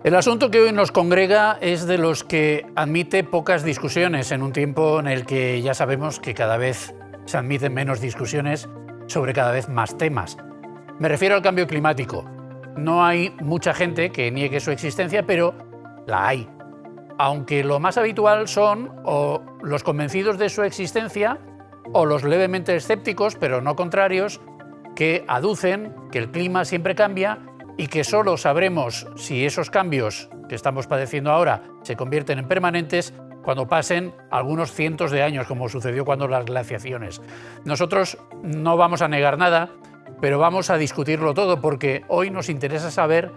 El asunto que hoy nos congrega es de los que admite pocas discusiones en un tiempo en el que ya sabemos que cada vez se admiten menos discusiones sobre cada vez más temas. Me refiero al cambio climático. No hay mucha gente que niegue su existencia, pero la hay. Aunque lo más habitual son o los convencidos de su existencia o los levemente escépticos, pero no contrarios, que aducen que el clima siempre cambia y que solo sabremos si esos cambios que estamos padeciendo ahora se convierten en permanentes cuando pasen algunos cientos de años, como sucedió cuando las glaciaciones. Nosotros no vamos a negar nada, pero vamos a discutirlo todo, porque hoy nos interesa saber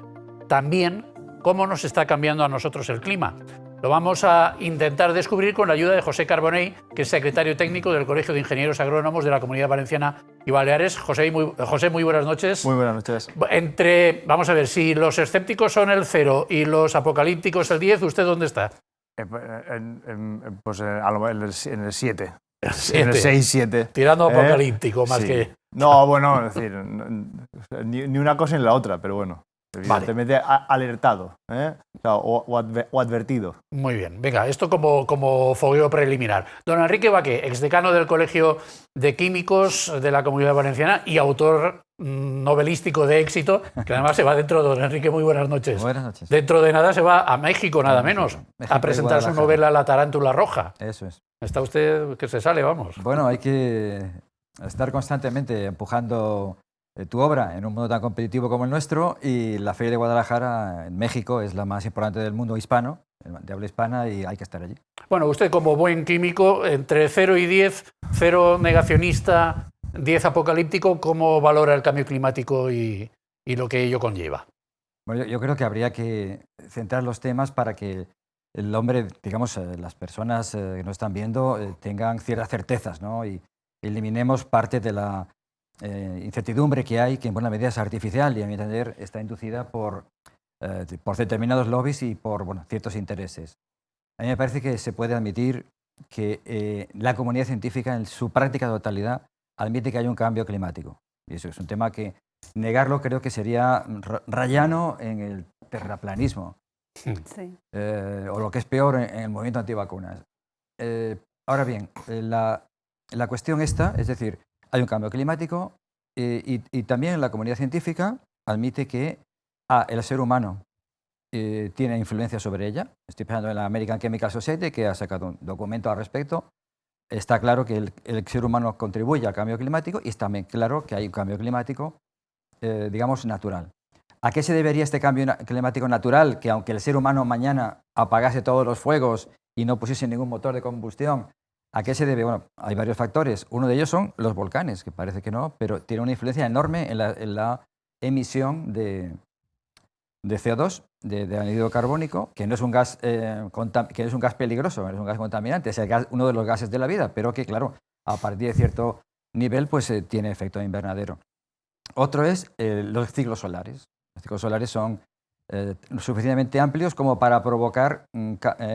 también cómo nos está cambiando a nosotros el clima. Lo vamos a intentar descubrir con la ayuda de José Carbonell, que es secretario técnico del Colegio de Ingenieros Agrónomos de la Comunidad Valenciana y Baleares. José, muy buenas noches. Muy buenas noches. Vamos a ver, si los escépticos son el 0 y los apocalípticos el 10, ¿usted dónde está? Pues en el 7. En el 6-7. Tirando apocalíptico más sí. que... No, bueno, es decir, ni una cosa ni la otra, pero bueno. Evidentemente alertado, o advertido. Muy bien, venga, esto como fogueo preliminar. Don Enrique Baqué, exdecano del Colegio de Químicos de la Comunidad Valenciana y autor novelístico de éxito, que además se va dentro, don Enrique, muy buenas noches. Buenas noches. Dentro de nada se va a México, nada menos, a presentar su novela La tarántula roja. Eso es. Está usted que se sale, vamos. Bueno, hay que estar constantemente empujando tu obra en un mundo tan competitivo como el nuestro, y la Feria de Guadalajara en México es la más importante del mundo hispano, de habla hispana, y hay que estar allí. Bueno, usted como buen químico, entre 0 y 10, 0 negacionista, 10 apocalíptico, ¿cómo valora el cambio climático y lo que ello conlleva? Bueno, yo creo que habría que centrar los temas para que el hombre, digamos, las personas que nos están viendo tengan ciertas certezas, ¿no? Y eliminemos parte de la incertidumbre que hay, que en buena medida es artificial y a mi entender está inducida por determinados lobbies y por ciertos intereses. A mí me parece que se puede admitir que la comunidad científica en su práctica totalidad admite que hay un cambio climático. Y eso es un tema que negarlo creo que sería rayano en el terraplanismo. Sí. O lo que es peor, en el movimiento antivacunas. Ahora bien, la cuestión esta, es decir, hay un cambio climático y también la comunidad científica admite que el ser humano tiene influencia sobre ella. Estoy pensando en la American Chemical Society, que ha sacado un documento al respecto. Está claro que el ser humano contribuye al cambio climático y está también claro que hay un cambio climático, digamos, natural. ¿A qué se debería este cambio climático natural? Que aunque el ser humano mañana apagase todos los fuegos y no pusiese ningún motor de combustión, ¿a qué se debe? Bueno, hay varios factores. Uno de ellos son los volcanes, que parece que no, pero tiene una influencia enorme en la emisión de CO2, de anhídrido carbónico, que no es un gas, que no es un gas peligroso, no es un gas contaminante, es uno de los gases de la vida, pero que, claro, a partir de cierto nivel, pues tiene efecto invernadero. Otro es los ciclos solares. Los ciclos solares son suficientemente amplios como para provocar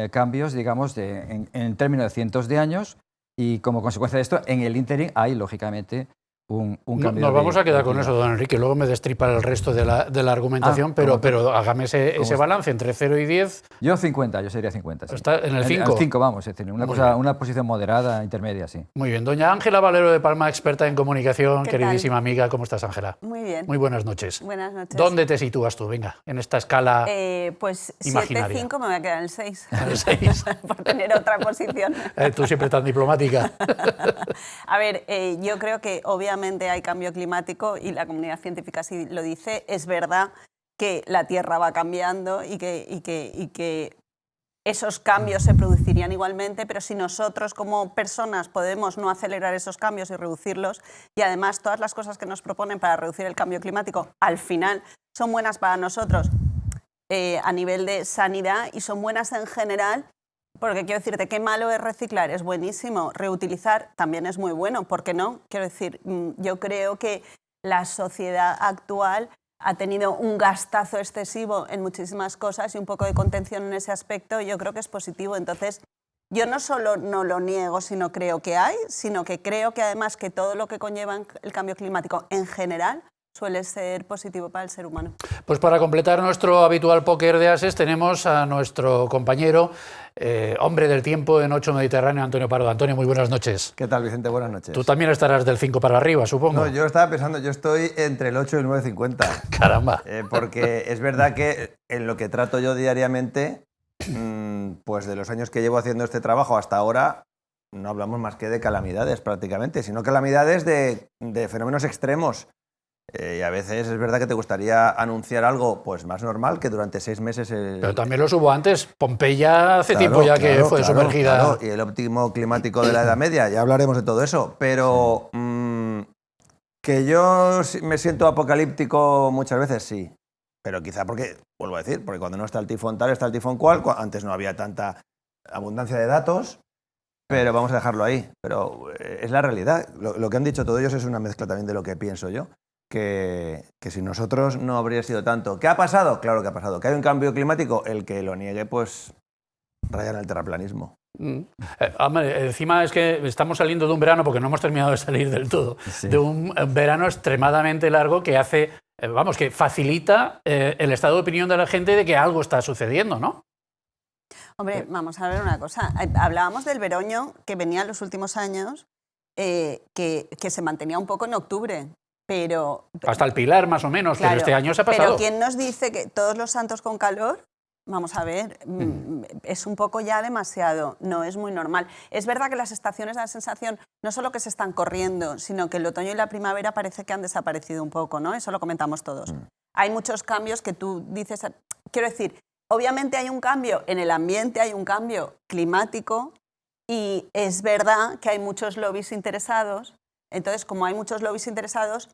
cambios, digamos, en términos de cientos de años, y como consecuencia de esto, en el ínterin hay, lógicamente, un cambio. Nos vamos a quedar con eso, don Enrique, luego me destripa el resto de la argumentación, pero hágame ese balance entre 0 y 10. Yo 50, yo sería 50. Sí. ¿Está en el 5? El 5, vamos, es decir, una posición moderada, intermedia, sí. Muy bien. Doña Ángela Valero de Palma, experta en comunicación, ¿Qué queridísima tal? amiga, ¿cómo estás, Ángela? Muy bien. Muy buenas noches. Buenas noches. ¿Dónde te sitúas tú, venga, en esta escala pues imaginaria? 7-5 me voy a quedar en el 6. En el 6. Por tener otra posición. Tú siempre tan diplomática. A ver, yo creo que obviamente hay cambio climático y la comunidad científica sí lo dice. Es verdad que la Tierra va cambiando y que esos cambios se producirían igualmente, pero si nosotros como personas podemos no acelerar esos cambios y reducirlos, y además todas las cosas que nos proponen para reducir el cambio climático al final son buenas para nosotros a nivel de sanidad y son buenas en general, porque quiero decirte, qué malo es reciclar, es buenísimo. Reutilizar también es muy bueno, ¿por qué no? Quiero decir, yo creo que la sociedad actual ha tenido un gastazo excesivo en muchísimas cosas y un poco de contención en ese aspecto, y yo creo que es positivo. Entonces, yo no solo no lo niego, sino creo que hay, sino que creo que además que todo lo que conlleva el cambio climático en general suele ser positivo para el ser humano. Pues para completar nuestro habitual póker de ases tenemos a nuestro compañero, hombre del tiempo en 8 Mediterráneo, Antonio Pardo. Antonio, muy buenas noches. ¿Qué tal, Vicente? Buenas noches. Tú también estarás del 5 para arriba, supongo. No, yo estaba pensando, yo estoy entre el 8 y el 9,50. Caramba. Porque es verdad que en lo que trato yo diariamente, pues de los años que llevo haciendo este trabajo hasta ahora, no hablamos más que de calamidades prácticamente, sino calamidades de fenómenos extremos. Y a veces es verdad que te gustaría anunciar algo pues más normal, que durante 6 meses... Pero también lo hubo antes. Pompeya hace tiempo ya que fue sumergida. Claro, y el óptimo climático de la Edad Media, ya hablaremos de todo eso. Pero que yo me siento apocalíptico muchas veces, sí. Pero quizá porque, vuelvo a decir, porque cuando no está el tifón tal, está el tifón cual. Antes no había tanta abundancia de datos, pero vamos a dejarlo ahí. Pero es la realidad. Lo que han dicho todos ellos es una mezcla también de lo que pienso yo. Que si nosotros no habría sido tanto. ¿Qué ha pasado? Claro que ha pasado. ¿Que hay un cambio climático? El que lo niegue, pues raya en el terraplanismo. Encima es que estamos saliendo de un verano, porque no hemos terminado de salir del todo, de un verano extremadamente largo que hace, que facilita el estado de opinión de la gente de que algo está sucediendo, ¿no? Hombre, vamos a ver una cosa. Hablábamos del veroño que venía en los últimos años, que se mantenía un poco en octubre. Pero, hasta el Pilar, más o menos, claro, pero este año se ha pasado. Pero ¿quién nos dice que todos los santos con calor? Vamos a ver, es un poco ya demasiado, no es muy normal. Es verdad que las estaciones dan la sensación no solo que se están corriendo, sino que el otoño y la primavera parece que han desaparecido un poco, ¿no? Eso lo comentamos todos. Hay muchos cambios que tú dices... Quiero decir, obviamente hay un cambio en el ambiente, hay un cambio climático y es verdad que hay muchos lobbies interesados. Entonces, como hay muchos lobbies interesados,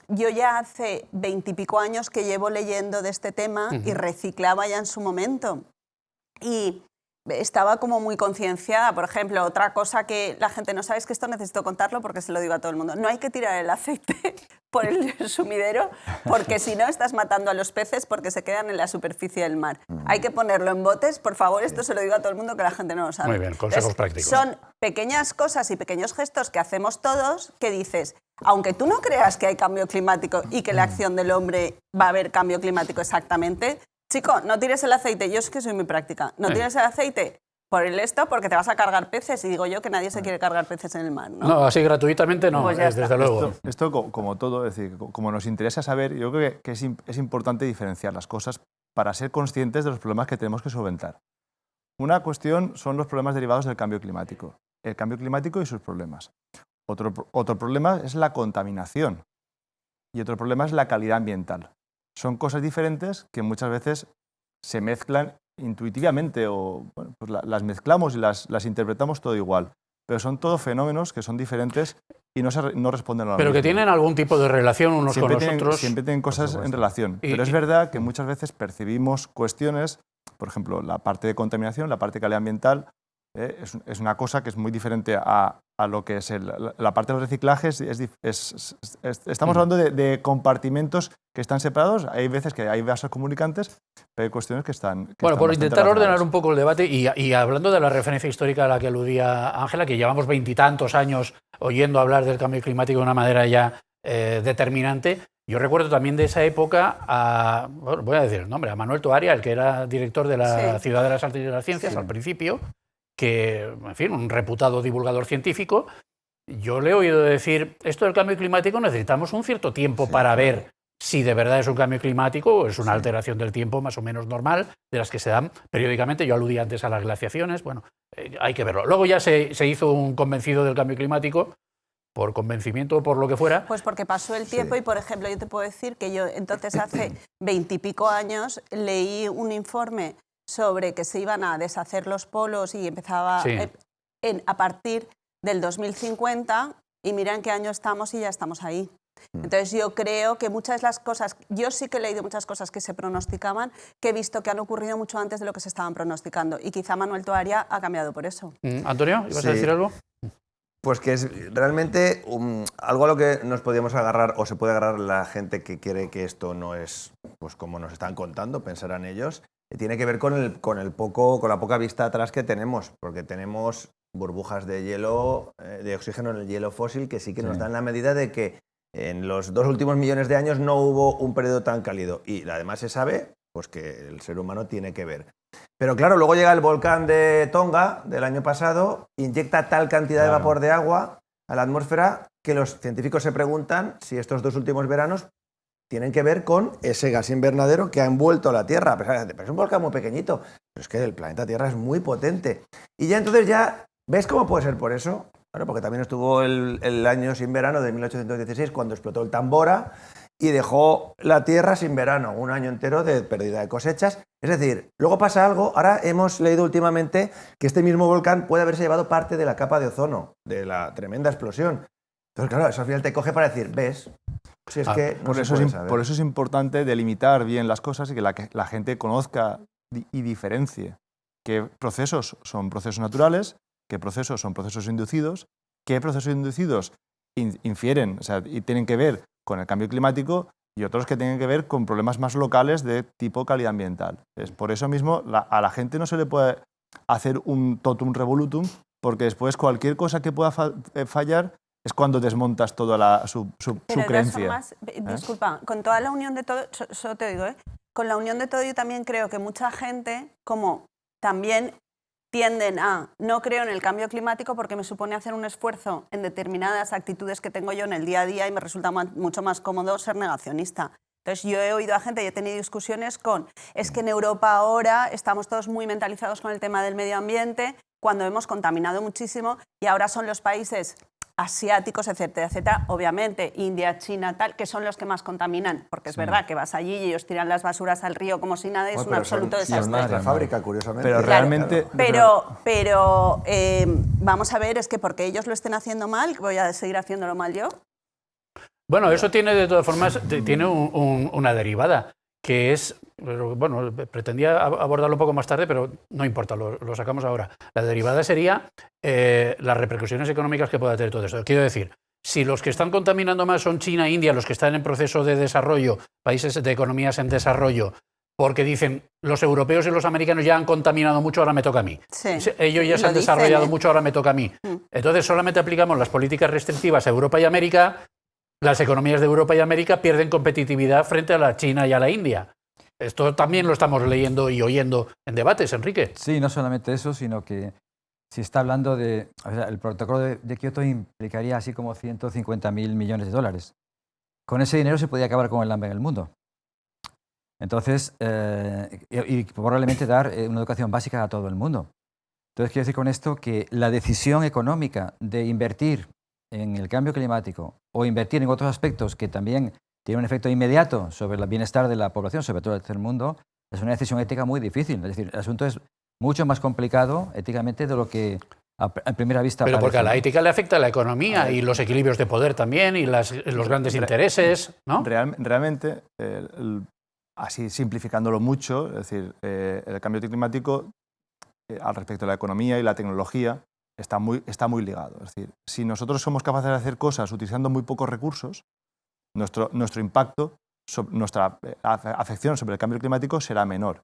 yo ya hace 20 y pico años que llevo leyendo de este tema y reciclaba ya en su momento. Y estaba como muy concienciada. Por ejemplo, otra cosa que la gente no sabe es que esto necesito contarlo porque se lo digo a todo el mundo. No hay que tirar el aceite por el sumidero porque si no estás matando a los peces porque se quedan en la superficie del mar. Hay que ponerlo en botes. Por favor, esto se lo digo a todo el mundo que la gente no lo sabe. Muy bien, consejos prácticos. Son pequeñas cosas y pequeños gestos que hacemos todos que dices, aunque tú no creas que hay cambio climático y que la acción del hombre va a haber cambio climático exactamente, chico, no tires el aceite. Yo es que soy muy práctica. No tires el aceite por el esto porque te vas a cargar peces. Y digo yo que nadie se quiere cargar peces en el mar, ¿no? No, así gratuitamente no, Pues desde luego. Esto como todo, es decir, como nos interesa saber, yo creo que es importante diferenciar las cosas para ser conscientes de los problemas que tenemos que solventar. Una cuestión son los problemas derivados del cambio climático. El cambio climático y sus problemas. Otro problema es la contaminación y otro problema es la calidad ambiental. Son cosas diferentes que muchas veces se mezclan intuitivamente o pues las mezclamos y las interpretamos todo igual. Pero son todos fenómenos que son diferentes y no responden a lo mismo. Pero que tienen algún tipo de relación unos con los otros. Siempre tienen cosas en relación. Pero es verdad que muchas veces percibimos cuestiones, por ejemplo, la parte de contaminación, la parte de calidad ambiental, es una cosa que es muy diferente a lo que es la parte de los reciclajes. Estamos hablando de compartimentos que están separados. Hay veces que hay vasos comunicantes, pero hay cuestiones que están... Bueno, por intentar ordenar un poco el debate y hablando de la referencia histórica a la que aludía Ángela, que llevamos 20 y tantos años oyendo hablar del cambio climático de una manera ya determinante. Yo recuerdo también de esa época voy a decir el nombre, a Manuel Toaria, el que era director de la Ciudad de las Artes y de las Ciencias al principio, que, en fin, un reputado divulgador científico. Yo le he oído decir, esto del cambio climático necesitamos un cierto tiempo para ver si de verdad es un cambio climático o es una alteración del tiempo más o menos normal, de las que se dan periódicamente. Yo aludí antes a las glaciaciones, bueno, hay que verlo. Luego ya se hizo un convencido del cambio climático, por convencimiento o por lo que fuera. Pues porque pasó el tiempo y, por ejemplo, yo te puedo decir que yo entonces hace 20 y pico años leí un informe sobre que se iban a deshacer los polos y empezaba a partir del 2050 y mira en qué año estamos y ya estamos ahí. Entonces yo creo que muchas de las cosas, yo sí que he leído muchas cosas que se pronosticaban, que he visto que han ocurrido mucho antes de lo que se estaban pronosticando y quizá Manuel Toaria ha cambiado por eso. Antonio, ¿ibas a decir algo? Pues que es realmente algo a lo que nos podíamos agarrar o se puede agarrar la gente que quiere que esto no es pues como nos están contando, pensarán ellos. Tiene que ver con la poca vista atrás que tenemos, porque tenemos burbujas de hielo, de oxígeno en el hielo fósil que sí que nos dan la medida de que En los 2 últimos millones de años no hubo un periodo tan cálido y además se sabe pues, que el ser humano tiene que ver. Pero claro, luego llega el volcán de Tonga del año pasado, inyecta tal cantidad de vapor de agua a la atmósfera que los científicos se preguntan si estos 2 últimos veranos tienen que ver con ese gas invernadero que ha envuelto la Tierra. Pero es un volcán muy pequeñito, pero es que el planeta Tierra es muy potente. Y ya entonces ¿ves cómo puede ser por eso? Bueno, porque también estuvo el año sin verano de 1816 cuando explotó el Tambora y dejó la Tierra sin verano, un año entero de pérdida de cosechas. Es decir, luego pasa algo, ahora hemos leído últimamente que este mismo volcán puede haberse llevado parte de la capa de ozono, de la tremenda explosión. Entonces, claro, eso al final te coge para decir, ¿ves? Si es que no por eso es importante delimitar bien las cosas y que la gente conozca y diferencie qué procesos son procesos naturales, qué procesos son procesos inducidos, qué procesos inducidos infieren, o sea, y tienen que ver con el cambio climático y otros que tienen que ver con problemas más locales de tipo calidad ambiental. Es por eso mismo a la gente no se le puede hacer un totum revolutum, porque después cualquier cosa que pueda fallar es cuando desmontas toda su creencia. Formas, disculpa, con toda la unión de todo, solo te digo, con la unión de todo yo también creo que mucha gente, como también tienden a no creo en el cambio climático porque me supone hacer un esfuerzo en determinadas actitudes que tengo yo en el día a día y me resulta mucho más cómodo ser negacionista. Entonces yo he oído a gente y he tenido discusiones es que en Europa ahora estamos todos muy mentalizados con el tema del medio ambiente cuando hemos contaminado muchísimo y ahora son los países asiáticos, etcétera, etcétera, obviamente India, China, tal, que son los que más contaminan, porque es verdad que vas allí y ellos tiran las basuras al río como si nada, es un absoluto desastre. Nuestra fábrica, curiosamente. Pero claro, realmente... Pero vamos a ver, es que porque ellos lo estén haciendo mal, voy a seguir haciéndolo mal yo. Bueno, eso tiene de todas formas tiene una derivada, que es, bueno, pretendía abordarlo un poco más tarde, pero no importa, lo sacamos ahora. La derivada sería las repercusiones económicas que pueda tener todo esto. Quiero decir, si los que están contaminando más son China e India, los que están en proceso de desarrollo, países de economías en desarrollo, porque dicen, los europeos y los americanos ya han contaminado mucho, ahora me toca a mí. Sí, ellos ya se han desarrollado mucho, ahora me toca a mí. Entonces solamente aplicamos las políticas restrictivas a Europa y América. Las economías de Europa y América pierden competitividad frente a la China y a la India. Esto también lo estamos leyendo y oyendo en debates, Enrique. Sí, no solamente eso, sino que si está hablando de... O sea, el protocolo de Kioto implicaría así como 150.000 millones de dólares. Con ese dinero se podía acabar con el hambre en el mundo. Entonces, y probablemente dar una educación básica a todo el mundo. Entonces, quiero decir con esto que la decisión económica de invertir en el cambio climático o invertir en otros aspectos que también tienen un efecto inmediato sobre el bienestar de la población, sobre todo del tercer mundo, es una decisión ética muy difícil. Es decir, el asunto es mucho más complicado éticamente de lo que a primera vista Pero parece. porque a la ética le afecta a la economía y los equilibrios de poder también y los grandes intereses, ¿no? Realmente, así simplificándolo mucho, es decir, el cambio climático al respecto de la economía y la tecnología está muy ligado. Es decir, si nosotros somos capaces de hacer cosas utilizando muy pocos recursos, nuestro impacto, nuestra afección sobre el cambio climático será menor.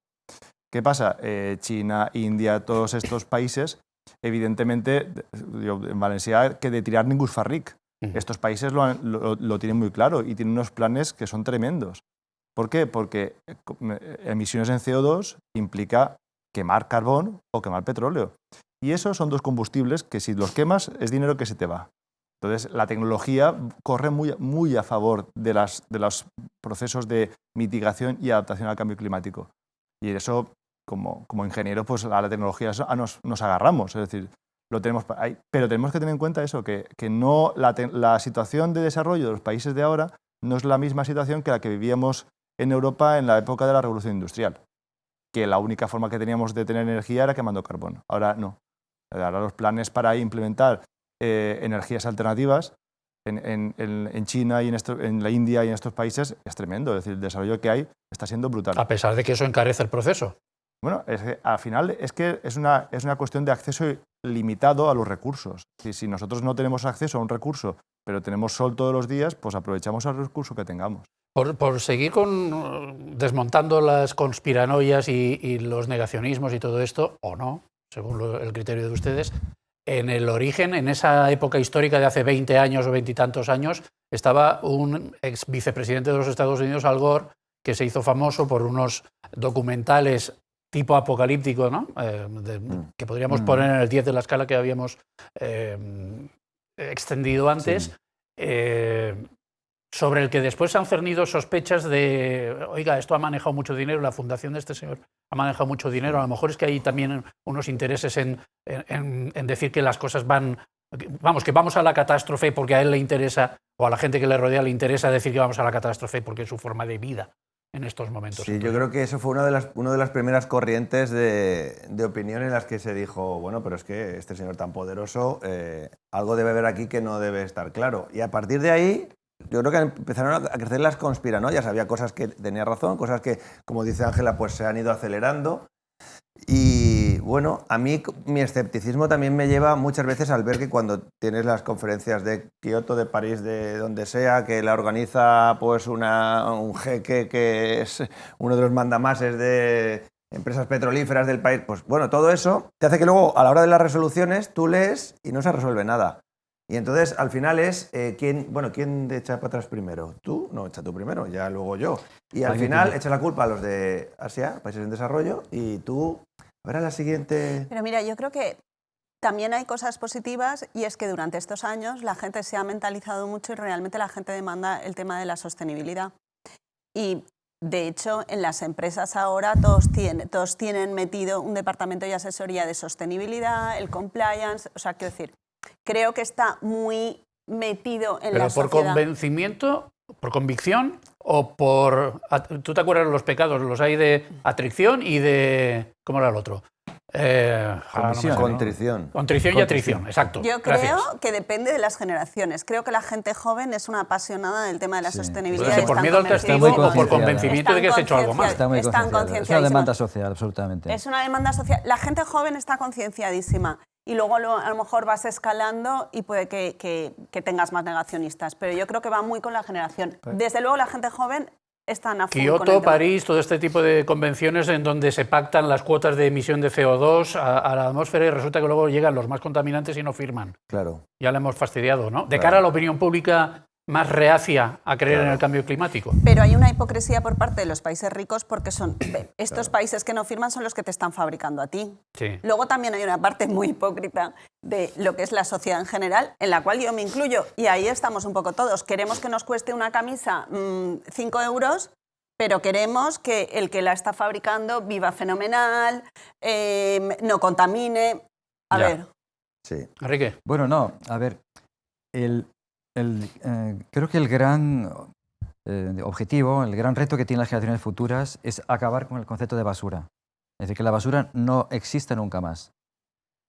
¿Qué pasa? China, India, todos estos países, evidentemente, en Valencia, que de tirar ningún farric. Estos países lo tienen muy claro y tienen unos planes que son tremendos. ¿Por qué? Porque emisiones en CO2 implica quemar carbón o quemar petróleo. Y esos son dos combustibles que si los quemas es dinero que se te va. Entonces, la tecnología corre muy a favor de los procesos de mitigación y adaptación al cambio climático. Y eso, como ingeniero, pues a la tecnología nos agarramos. Es decir, lo tenemos ahí. Pero tenemos que tener en cuenta eso, que no, la situación de desarrollo de los países de ahora no es la misma situación que la que vivíamos en Europa en la época de la Revolución Industrial. Que la única forma que teníamos de tener energía era quemando carbón. Ahora no. Ahora los planes para implementar energías alternativas en China y en la India y en estos países es tremendo. Es decir, el desarrollo que hay está siendo brutal. A pesar de que eso encarece el proceso. Bueno, al final es una cuestión de acceso limitado a los recursos. Si nosotros no tenemos acceso a un recurso, pero tenemos sol todos los días, pues aprovechamos el recurso que tengamos. Por seguir desmontando las conspiranoias y los negacionismos y todo esto, o no, según el criterio de ustedes, en el origen, en esa época histórica de hace 20 años o 20 y tantos años, estaba un ex vicepresidente de los Estados Unidos, Al Gore, que se hizo famoso por unos documentales tipo apocalíptico, ¿no? Que podríamos poner en el 10 de la escala que habíamos extendido antes, sobre el que después se han cernido sospechas de, oiga, esto ha manejado mucho dinero, la fundación de este señor ha manejado mucho dinero, a lo mejor es que hay también unos intereses en decir que las cosas van, vamos, que vamos a la catástrofe porque a él le interesa, o a la gente que le rodea le interesa decir que vamos a la catástrofe porque es su forma de vida en estos momentos. Sí, yo creo que eso fue una de las primeras corrientes de opinión en las que se dijo, bueno, pero es que este señor tan poderoso, algo debe haber aquí que no debe estar claro. Y a partir de ahí, yo creo que empezaron a crecer las conspiranoias. Había cosas que tenía razón, cosas que, como dice Ángela, pues se han ido acelerando. Y bueno, a mí mi escepticismo también me lleva muchas veces al ver que cuando tienes las conferencias de Kioto, de París, de donde sea, que la organiza pues un jeque que es uno de los mandamases de empresas petrolíferas del país, pues bueno, todo eso te hace que luego a la hora de las resoluciones tú lees y no se resuelve nada. Y entonces al final es, ¿quién echa para atrás primero? ¿Tú? No, echa tú primero, ya luego yo. Y al final echa la culpa a los de Asia, países en desarrollo, y tú, a ver a la siguiente... Pero mira, yo creo que también hay cosas positivas y es que durante estos años la gente se ha mentalizado mucho y realmente la gente demanda el tema de la sostenibilidad. Y de hecho en las empresas ahora todos tienen metido un departamento de asesoría de sostenibilidad, el compliance, o sea, quiero decir, creo que está muy metido en la sociedad. ¿Pero por convencimiento, por convicción o por... ¿Tú te acuerdas de los pecados? Los hay de atrición y de... ¿Cómo era el otro? Contrición. Contrición y atrición, exacto. Yo creo que depende de las generaciones. Creo que la gente joven es una apasionada del tema de la sostenibilidad. Entonces, ¿por miedo al castigo o por convencimiento de que se ha hecho algo mal? Está muy concienciada. Es una demanda social, absolutamente. Es una demanda social. La gente joven está concienciadísima. Y luego a lo mejor vas escalando y puede que tengas más negacionistas. Pero yo creo que va muy con la generación. Desde luego la gente joven están a full Kioto, con el tema. París, todo este tipo de convenciones en donde se pactan las cuotas de emisión de CO2 a la atmósfera y resulta que luego llegan los más contaminantes y no firman. Claro. Ya le hemos fastidiado, ¿no? De cara a la opinión pública más reacia a creer en el cambio climático. Pero hay una hipocresía por parte de los países ricos porque son estos países que no firman son los que te están fabricando a ti. Sí. Luego también hay una parte muy hipócrita de lo que es la sociedad en general, en la cual yo me incluyo, y ahí estamos un poco todos. Queremos que nos cueste una camisa 5 euros, pero queremos que el que la está fabricando viva fenomenal, no contamine. A ver. Sí. Enrique. Bueno, no, a ver, creo que el gran objetivo, el gran reto que tienen las generaciones futuras es acabar con el concepto de basura. Es decir, que la basura no exista nunca más.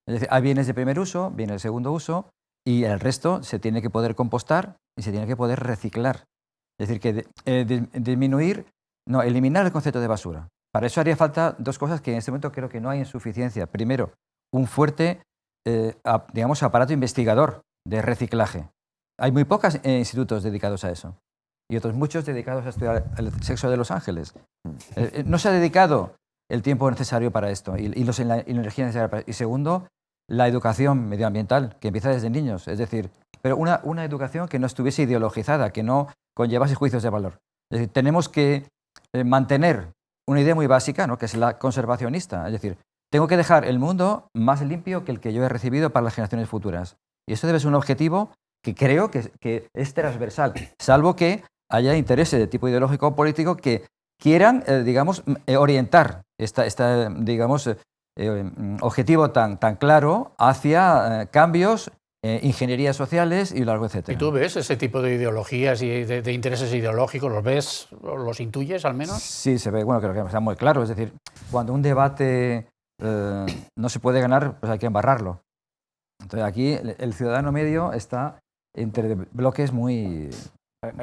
Es decir, hay bienes de primer uso, bienes de segundo uso, y el resto se tiene que poder compostar y se tiene que poder reciclar. Es decir, que eliminar el concepto de basura. Para eso haría falta dos cosas que en este momento creo que no hay en suficiencia. Primero, un fuerte, aparato investigador de reciclaje. Hay muy pocos institutos dedicados a eso y otros muchos dedicados a estudiar el sexo de los ángeles. No se ha dedicado el tiempo necesario para esto y la energía necesaria para esto. Y segundo, la educación medioambiental, que empieza desde niños. Es decir, pero una educación que no estuviese ideologizada, que no conllevase juicios de valor. Es decir, tenemos que mantener una idea muy básica, ¿no?, que es la conservacionista. Es decir, tengo que dejar el mundo más limpio que el que yo he recibido para las generaciones futuras. Y eso debe ser un objetivo que creo que es transversal, salvo que haya intereses de tipo ideológico o político que quieran, orientar este objetivo tan claro hacia cambios, ingenierías sociales y largo etcétera. ¿Y tú ves ese tipo de ideologías y de intereses ideológicos? ¿Los ves, los intuyes al menos? Sí, se ve, creo que está muy claro. Es decir, cuando un debate no se puede ganar, pues hay que embarrarlo. Entonces aquí el ciudadano medio está entre bloques muy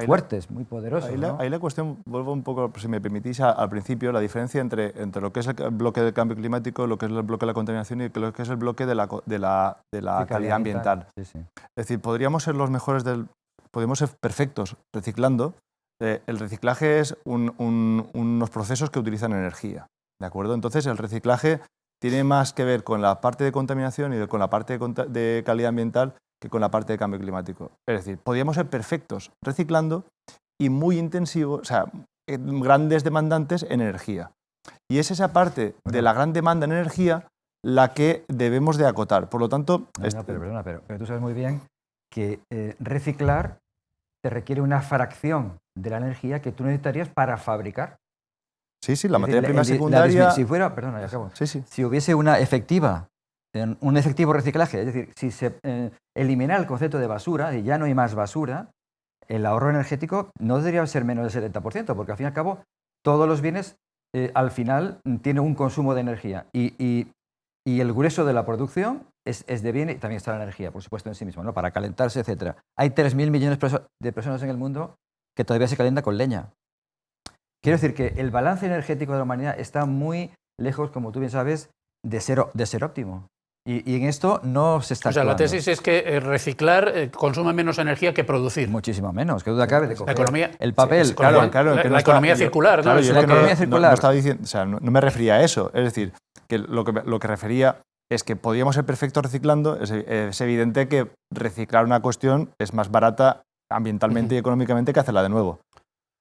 fuertes, muy poderosos. Ahí la cuestión, vuelvo un poco, si me permitís, al principio, la diferencia entre lo que es el bloque del cambio climático, lo que es el bloque de la contaminación y lo que es el bloque de la calidad ambiental. Sí, sí. Es decir, podríamos ser los mejores podríamos ser perfectos reciclando. El reciclaje es unos procesos que utilizan energía, ¿de acuerdo? Entonces, el reciclaje tiene más que ver con la parte de contaminación y con la parte de calidad ambiental que con la parte de cambio climático. Es decir, podríamos ser perfectos reciclando y muy intensivos, o sea, grandes demandantes en energía. Y es esa parte de la gran demanda en energía la que debemos de acotar. Por lo tanto... Pero tú sabes muy bien que reciclar te requiere una fracción de la energía que tú necesitarías para fabricar. Sí, la materia prima La secundaria... si fuera, perdona, ya acabo. Sí. Si hubiese un efectivo reciclaje, es decir, si se eliminara el concepto de basura, y ya no hay más basura, el ahorro energético no debería ser menos del 70%, porque al fin y al cabo todos los bienes al final tienen un consumo de energía y el grueso de la producción es de bien y también está la energía, por supuesto, en sí mismo, ¿no? Para calentarse, etc. Hay 3.000 millones de personas en el mundo que todavía se calientan con leña. Quiero decir que el balance energético de la humanidad está muy lejos, como tú bien sabes, de ser óptimo. Y en esto no se está la actuando. tesis es que reciclar consume menos energía que producir. Muchísimo menos, que duda cabe de coger La economía, el papel. sí, claro, la economía circular. Claro, yo la economía circular. No estaba diciendo, o sea, no me refería a eso. Es decir, que lo que refería es que podíamos ser perfectos reciclando. Es evidente que reciclar una cuestión es más barata ambientalmente y económicamente que hacerla de nuevo.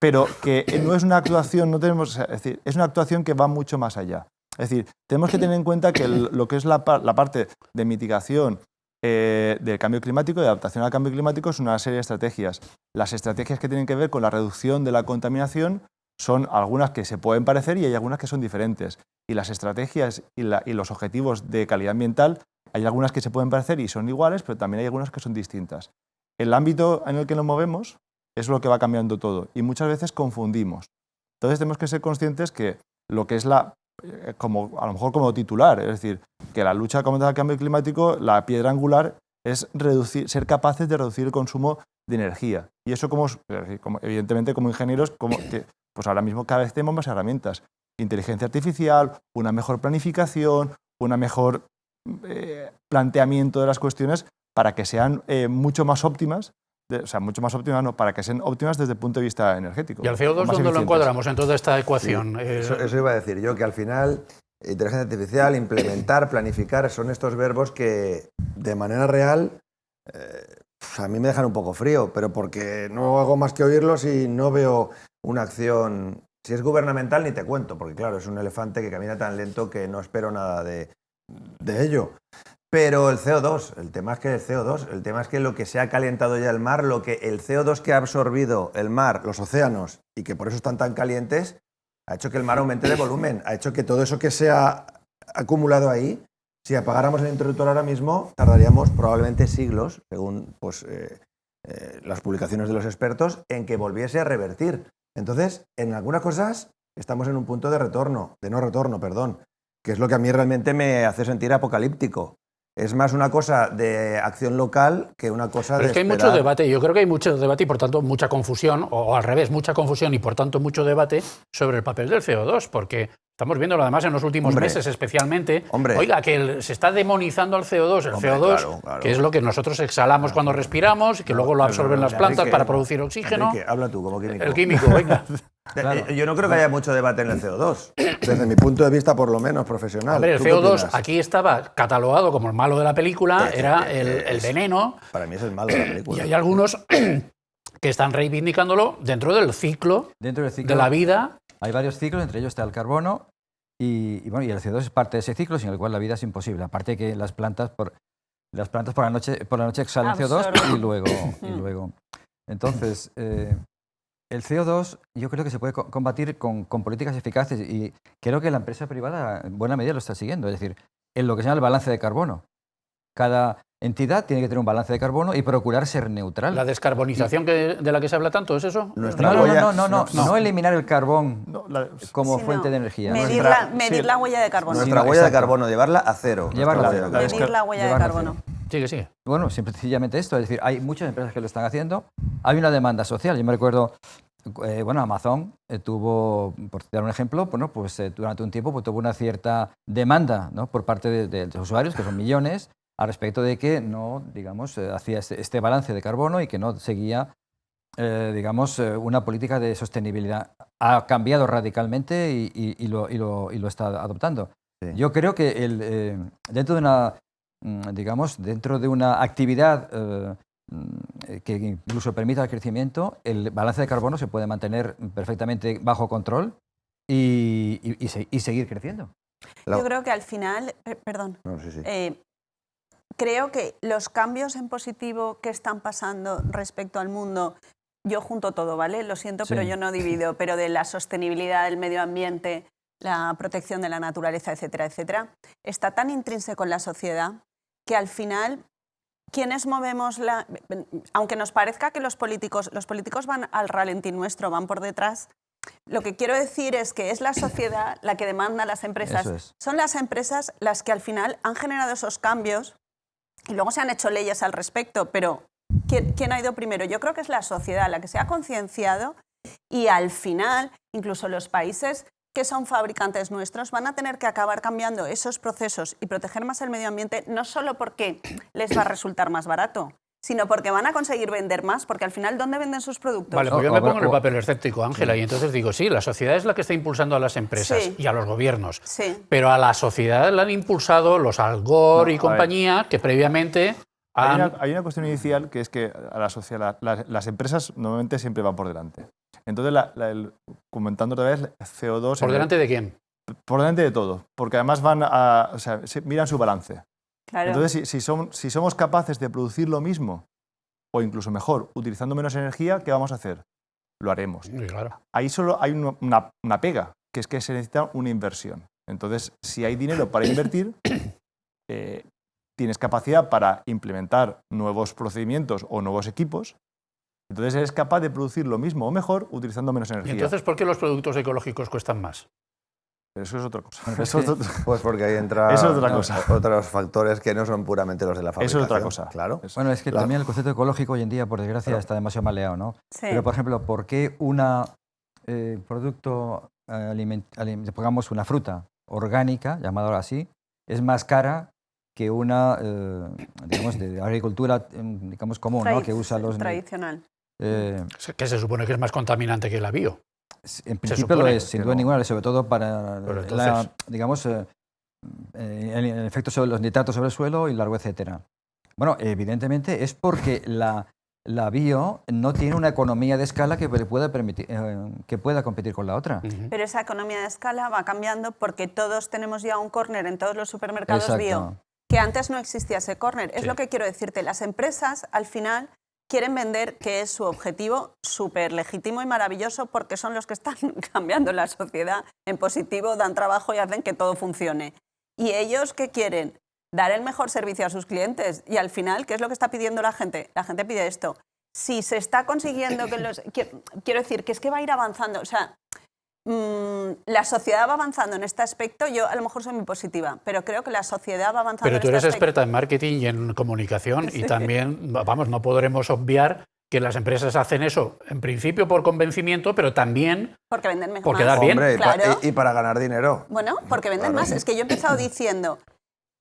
Pero que no es una actuación, no tenemos, es decir, es una actuación que va mucho más allá. Es decir, tenemos que tener en cuenta que lo que es la parte de mitigación del cambio climático, de adaptación al cambio climático, es una serie de estrategias. Las estrategias que tienen que ver con la reducción de la contaminación son algunas que se pueden parecer y hay algunas que son diferentes. Y las estrategias y los objetivos de calidad ambiental, hay algunas que se pueden parecer y son iguales, pero también hay algunas que son distintas. El ámbito en el que nos movemos es lo que va cambiando todo y muchas veces confundimos. Entonces tenemos que ser conscientes que lo que es a lo mejor como titular, es decir, que la lucha contra el cambio climático, la piedra angular es ser capaces de reducir el consumo de energía. Y eso evidentemente como ingenieros, pues ahora mismo cada vez tenemos más herramientas. Inteligencia artificial, una mejor planificación, una mejor planteamiento de las cuestiones para que sean mucho más óptimas. Mucho más óptimas, no, para que sean óptimas desde el punto de vista energético. ¿Y al CO2 dónde lo encuadramos en toda esta ecuación? Sí, eso iba a decir yo, que al final inteligencia artificial, implementar, planificar, son estos verbos que de manera real a mí me dejan un poco frío, pero porque no hago más que oírlos y no veo una acción. Si es gubernamental ni te cuento, porque claro, es un elefante que camina tan lento que no espero nada de ello. Pero el CO2, el tema es que lo que se ha calentado ya el mar, el CO2 que ha absorbido el mar, los océanos, y que por eso están tan calientes, ha hecho que el mar aumente de volumen, ha hecho que todo eso que se ha acumulado ahí, si apagáramos el interruptor ahora mismo, tardaríamos probablemente siglos, según las publicaciones de los expertos, en que volviese a revertir. Entonces, en algunas cosas estamos en un punto de no retorno, que es lo que a mí realmente me hace sentir apocalíptico. Es más una cosa de acción local que una cosa de Pero es que hay mucho debate, yo creo que hay mucho debate y por tanto mucha confusión, o al revés, mucha confusión y por tanto mucho debate sobre el papel del CO2, porque estamos viéndolo además en los últimos meses especialmente. Oiga, que se está demonizando al CO2, claro. Que es lo que nosotros exhalamos cuando respiramos y que luego lo absorben las plantas para producir oxígeno. Enrique, habla tú como químico. El químico, venga. Claro. Yo no creo que haya mucho debate en el CO2, desde mi punto de vista por lo menos profesional. A ver, el CO2 aquí estaba catalogado como el malo de la película, era el veneno. Para mí es el malo de la película. Y hay algunos que están reivindicándolo dentro del ciclo de la vida. Hay varios ciclos, entre ellos está el carbono y el CO2 es parte de ese ciclo sin el cual la vida es imposible. Aparte que las plantas por la noche exhalan CO2 y luego. Entonces, el CO2 yo creo que se puede combatir con políticas eficaces y creo que la empresa privada en buena medida lo está siguiendo. Es decir, en lo que se llama el balance de carbono. Cada entidad tiene que tener un balance de carbono y procurar ser neutral. ¿La descarbonización de la que se habla tanto es eso? No eliminar el carbón como fuente de energía. Medir la huella de carbono. Nuestra huella de carbono, llevarla a cero. Medir la huella de carbono. Sigue. Bueno, sencillamente esto. Es decir, hay muchas empresas que lo están haciendo. Hay una demanda social. Yo me recuerdo, Amazon tuvo, por citar un ejemplo, durante un tiempo tuvo una cierta demanda, ¿no?, por parte de los usuarios, que son millones, al respecto de que no, hacía este balance de carbono y que no seguía, una política de sostenibilidad. Ha cambiado radicalmente y lo está adoptando. Sí. Yo creo que dentro de una, digamos, dentro de una actividad que incluso permita el crecimiento, el balance de carbono se puede mantener perfectamente bajo control y seguir creciendo. Yo creo que al final, perdón, No, sí. creo que los cambios en positivo que están pasando respecto al mundo, yo junto todo, ¿vale? Lo siento, Sí. pero yo no divido, pero de la sostenibilidad del medio ambiente, la protección de la naturaleza, etcétera, etcétera, está tan intrínseco en la sociedad que al final quienes movemos aunque nos parezca que los políticos van al ralentí nuestro, van por detrás, lo que quiero decir es que es la sociedad la que demanda a las empresas. Eso es. Son las empresas las que al final han generado esos cambios y luego se han hecho leyes al respecto, pero ¿quién ha ido primero? Yo creo que es la sociedad la que se ha concienciado y al final incluso los países que son fabricantes nuestros van a tener que acabar cambiando esos procesos y proteger más el medio ambiente, no solo porque les va a resultar más barato, sino porque van a conseguir vender más, porque al final, ¿dónde venden sus productos? Vale, pues yo me pongo en el papel escéptico, Ángela, y entonces digo, sí, la sociedad es la que está impulsando a las empresas Sí. y a los gobiernos, Sí. pero a la sociedad la han impulsado los Al Gore y compañía, que previamente Hay una cuestión inicial que es que a la sociedad, las empresas normalmente siempre van por delante. Entonces, comentando otra vez, CO2... ¿Por delante de quién? Por delante de todo, porque además miran su balance. Claro. Entonces, si somos capaces de producir lo mismo, o incluso mejor, utilizando menos energía, ¿qué vamos a hacer? Lo haremos. Sí, claro. Ahí solo hay una pega, que es que se necesita una inversión. Entonces, si hay dinero para invertir, tienes capacidad para implementar nuevos procedimientos o nuevos equipos, entonces eres capaz de producir lo mismo o mejor utilizando menos ¿Y energía. entonces por qué los productos ecológicos cuestan más? Pero eso es otra cosa. Bueno, Eso es Pues porque ahí entra Eso es otra cosa. otros factores que no son puramente los de la Eso fabricación. es otra cosa. Claro. Bueno, es que Claro. también el concepto ecológico hoy en día, por desgracia, está demasiado maleado, ¿no? Sí. Pero, por ejemplo, ¿por qué producto, pongamos una fruta orgánica, llamada así, es más cara que una, digamos, de agricultura, digamos, común, ¿no? Que usa los... tradicional. Que se supone que es más contaminante que la bio. En principio supone lo es, sin duda ninguna, sobre todo para, Pero entonces- digamos, el efecto sobre los nitratos sobre el suelo y largo, etcétera. Bueno, evidentemente es porque la bio no tiene una economía de escala que le pueda permitir, que pueda competir con la otra. Ujú. Pero esa economía de escala va cambiando porque todos tenemos ya un córner en todos los supermercados Exacto. bio, que antes no existía ese córner. Es Sí. lo que quiero decirte. Las empresas, al final, quieren vender, que es su objetivo súper legítimo y maravilloso, porque son los que están cambiando la sociedad en positivo, dan trabajo y hacen que todo funcione. ¿Y ellos qué quieren? Dar el mejor servicio a sus clientes. Y al final, ¿qué es lo que está pidiendo la gente? La gente pide esto. Si se está consiguiendo que los... Quiero decir, que es que va a ir avanzando. O sea, la sociedad va avanzando en este aspecto. Yo a lo mejor soy muy positiva, pero creo que la sociedad va avanzando Pero en tú este eres aspecto. experta en marketing y en comunicación y Sí. también, vamos, no podremos obviar que las empresas hacen eso, en principio por convencimiento, pero también Porque venden mejor. por más. quedar bien. Hombre, Claro. y para ganar dinero. Bueno, porque venden Claro. más. Es que yo he empezado diciendo,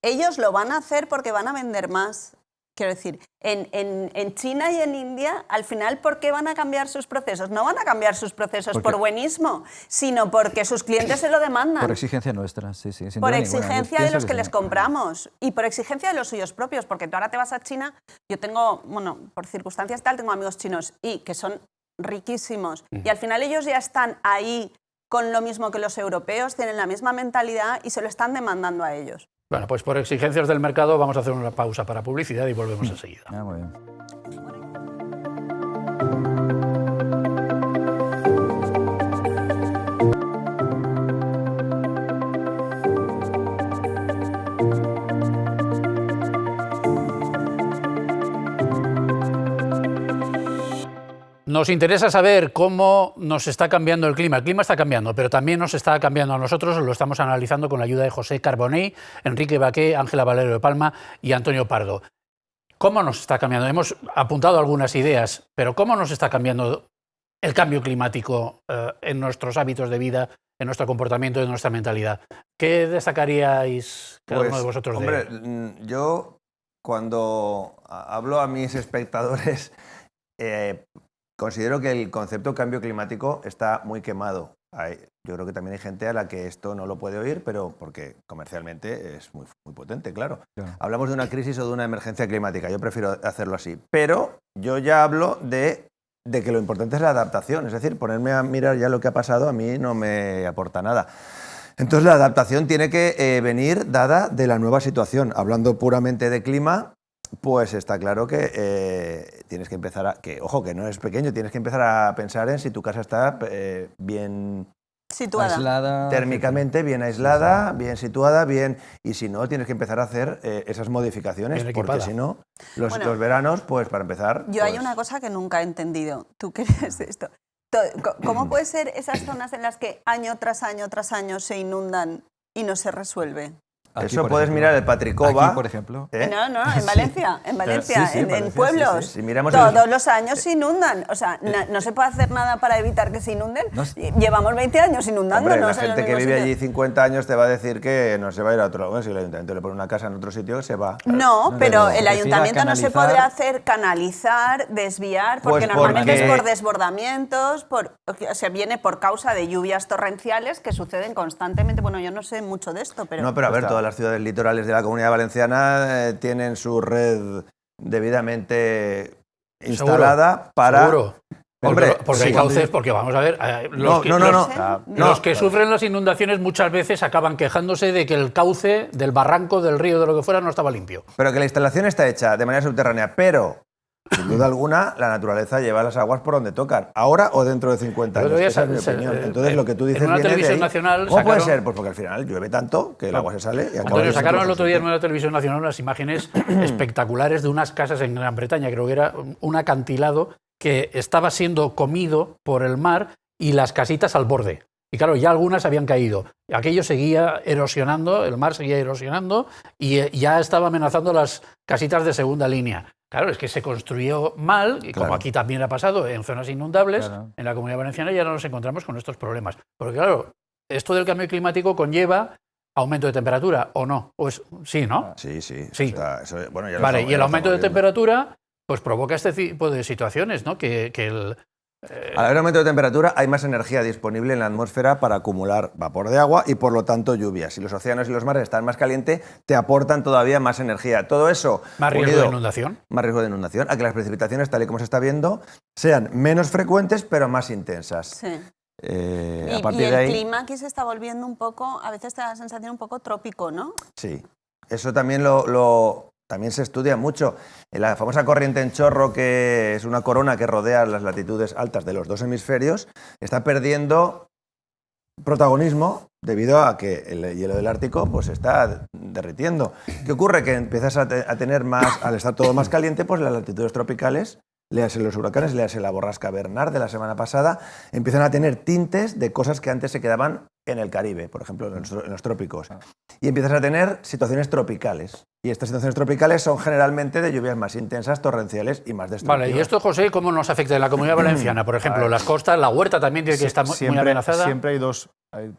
ellos lo van a hacer porque van a vender más. Quiero decir, en China y en India, al final, ¿por qué van a cambiar sus procesos? No van a cambiar sus procesos Porque- por buenismo, sino porque sus clientes se lo demandan. Por exigencia nuestra, sí, sí. sin Por duda ninguna. Yo exigencia de pienso los que sí. les compramos y por exigencia de los suyos propios, porque tú ahora te vas a China, yo tengo, bueno, por circunstancias tal, tengo amigos chinos y que son riquísimos y al final ellos ya están ahí con lo mismo que los europeos, tienen la misma mentalidad y se lo están demandando a ellos. Bueno, pues por exigencias del mercado vamos a hacer una pausa para publicidad y volvemos enseguida. Ah, muy bien. Nos interesa saber cómo nos está cambiando el clima. El clima está cambiando, pero también nos está cambiando a nosotros. Lo estamos analizando con la ayuda de José Carbonell, Enrique Baqué, Ángela Valero de Palma y Antonio Pardo. ¿Cómo nos está cambiando? Hemos apuntado algunas ideas, pero ¿cómo nos está cambiando el cambio climático en nuestros hábitos de vida, en nuestro comportamiento, en nuestra mentalidad? ¿Qué destacaríais cada uno de vosotros hombre, de él? yo cuando hablo a mis espectadores considero que el concepto cambio climático está muy quemado. Yo creo que también hay gente a la que esto no lo puede oír, pero porque comercialmente es muy, muy potente, claro. Hablamos de una crisis o de una emergencia climática, yo prefiero hacerlo así. Pero yo ya hablo de que lo importante es la adaptación, es decir, ponerme a mirar ya lo que ha pasado a mí no me aporta nada. Entonces la adaptación tiene que venir dada de la nueva situación. Hablando puramente de clima, pues está claro que tienes que empezar ojo, que no es pequeño, tienes que empezar a pensar en si tu casa está bien situada, aislada, térmicamente, bien aislada, bien situada, bien... Y si no, tienes que empezar a hacer esas modificaciones, porque si no, los veranos, pues para empezar... Yo hay una cosa que nunca he entendido. ¿Tú crees esto? ¿Cómo puede ser esas zonas en las que año tras año tras año se inundan y no se resuelve? Aquí, eso puedes mirar el Patricova. Aquí, por ejemplo. No, en Valencia, en Valencia, pueblos. Si miramos todos los años se inundan. O sea, no se puede hacer nada para evitar que se inunden. Llevamos 20 años inundándonos. Hombre, la gente que vive allí 50 años te va a decir que no se va a ir a otro lado. Si el ayuntamiento le pone una casa en otro sitio, se va. No, pero el ayuntamiento no se podrá hacer canalizar, desviar, porque normalmente es por desbordamientos, o sea, viene por causa de lluvias torrenciales que suceden constantemente. Bueno, yo no sé mucho de esto, pero... No, pero a ver, todas las ciudades litorales de la Comunidad Valenciana tienen su red debidamente instalada para... Seguro. Hombre, porque hay cauces, porque vamos a ver, los que sufren las inundaciones muchas veces acaban quejándose de que el cauce del barranco, del río, de lo que fuera, no estaba limpio. Pero que la instalación está hecha de manera subterránea, pero... Sin duda alguna, la naturaleza lleva las aguas por donde tocan, ahora o dentro de 50 años. Esa es mi opinión. Entonces, lo que tú dices en una viene televisión de ahí. nacional ¿Cómo puede ser? Pues porque al final llueve tanto que el agua se sale y acaba... Antonio, sacaron el otro día en una televisión nacional unas imágenes espectaculares de unas casas en Gran Bretaña, creo que era un acantilado que estaba siendo comido por el mar y las casitas al borde. Y claro, ya algunas habían caído. Aquello seguía erosionando, el mar seguía erosionando y ya estaba amenazando las casitas de segunda línea. Claro, es que se construyó mal, y como aquí también ha pasado en zonas inundables, en la Comunidad Valenciana ya no nos encontramos con estos problemas. Porque claro, esto del cambio climático conlleva aumento de temperatura, ¿o no? Pues sí, ¿no? Sí. Bueno, vale, y el aumento de temperatura pues provoca este tipo de situaciones, ¿no? Al haber aumento de temperatura hay más energía disponible en la atmósfera para acumular vapor de agua y por lo tanto lluvias. Si los océanos y los mares están más calientes, te aportan todavía más energía. Todo eso... ¿Más riesgo de inundación? Más riesgo de inundación, a que las precipitaciones, tal y como se está viendo, sean menos frecuentes pero más intensas. Sí. A y partir el de ahí, clima aquí se está volviendo un poco, a veces te da la sensación un poco trópico, ¿no? Sí, eso también también se estudia mucho. La famosa corriente en chorro, que es una corona que rodea las latitudes altas de los dos hemisferios, está perdiendo protagonismo debido a que el hielo del Ártico pues, se está derritiendo. ¿Qué ocurre? Que empiezas a tener más, al estar todo más caliente, pues las latitudes tropicales, léase los huracanes, léase la borrasca Bernard de la semana pasada, empiezan a tener tintes de cosas que antes se quedaban en el Caribe, por ejemplo, en los trópicos. Y empiezas a tener situaciones tropicales. Y estas situaciones tropicales son generalmente de lluvias más intensas, torrenciales y más destructivas. Vale, ¿y esto, José, cómo nos afecta en la Comunidad Valenciana? Por ejemplo, las costas, la huerta también tiene que estar muy amenazada. Siempre hay dos.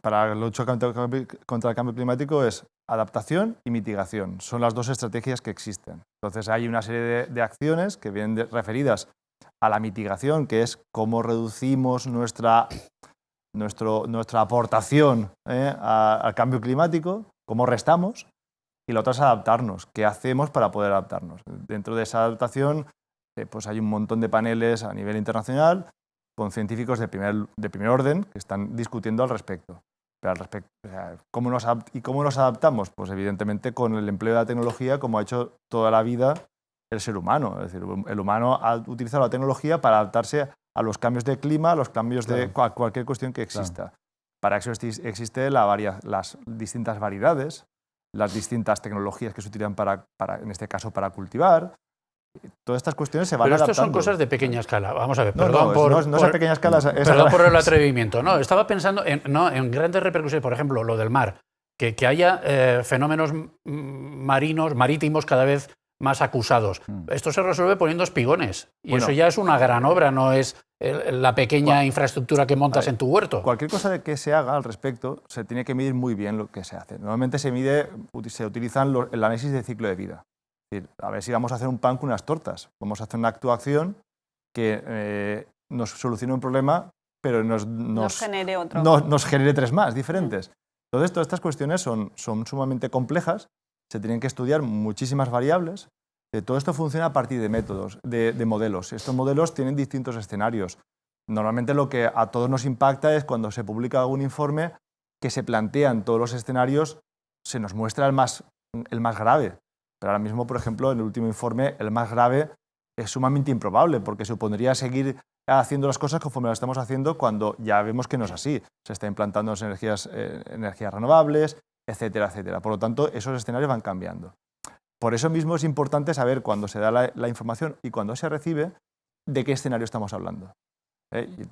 Para la lucha contra el cambio climático es adaptación y mitigación. Son las dos estrategias que existen. Entonces hay una serie de acciones que vienen referidas a la mitigación, que es cómo reducimos nuestra aportación al cambio climático, cómo restamos, y la otra es adaptarnos. ¿Qué hacemos para poder adaptarnos? Dentro de esa adaptación pues hay un montón de paneles a nivel internacional con científicos de primer orden que están discutiendo al respecto. Pero ¿cómo nos adaptamos? Pues evidentemente con el empleo de la tecnología, como ha hecho toda la vida el ser humano. Es decir, el humano ha utilizado la tecnología para adaptarse a los cambios de clima, a los cambios de cualquier cuestión que exista. Claro. Para eso existen las distintas variedades, las distintas tecnologías que se utilizan en este caso para cultivar. Todas estas cuestiones se van adaptando. Pero estas son cosas de pequeña escala. Vamos a ver, no es a pequeña escala. Perdón por el atrevimiento. No, estaba pensando en grandes repercusiones, por ejemplo, lo del mar, que haya fenómenos marítimos cada vez más acusados. Esto se resuelve poniendo espigones. Y eso ya es una gran obra, no es la pequeña infraestructura que montas en tu huerto. Cualquier cosa que se haga al respecto se tiene que medir muy bien lo que se hace. Normalmente se utilizan el análisis de ciclo de vida. Es decir, a ver si vamos a hacer un pan con unas tortas. Vamos a hacer una actuación que nos solucione un problema pero nos genere otro. nos genere 3 más diferentes. Entonces, todas estas cuestiones son sumamente complejas, se tienen que estudiar muchísimas variables. Todo esto funciona a partir de métodos, de modelos. Estos modelos tienen distintos escenarios. Normalmente lo que a todos nos impacta es cuando se publica algún informe que se plantean todos los escenarios, se nos muestra el más grave. Pero ahora mismo, por ejemplo, en el último informe, el más grave es sumamente improbable, porque supondría seguir haciendo las cosas conforme las estamos haciendo cuando ya vemos que no es así. Se está implantando energías renovables, etcétera, etcétera. Por lo tanto, esos escenarios van cambiando. Por eso mismo es importante saber cuándo se da la información y cuándo se recibe de qué escenario estamos hablando.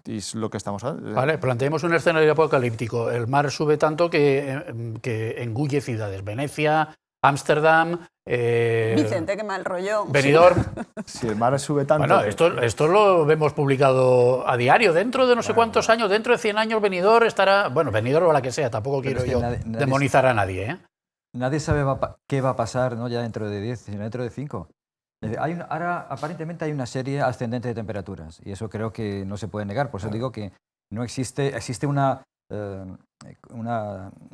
Y es lo que estamos hablando. Vale, planteemos un escenario apocalíptico. El mar sube tanto que engulle ciudades. Venecia, Ámsterdam... Vicente, qué mal rollo. Benidorm. Si el mar sube tanto... Bueno, esto lo vemos publicado a diario. Dentro de no sé cuántos años, dentro de 100 años, Benidorm estará... Bueno, Benidorm o la que sea, tampoco quiero yo demonizar a nadie, ¿eh? Nadie sabe qué va a pasar, ¿no? Ya dentro de 10, sino dentro de 5. Ahora, aparentemente, hay una serie ascendente de temperaturas, y eso creo que no se puede negar. Por eso digo que no existe un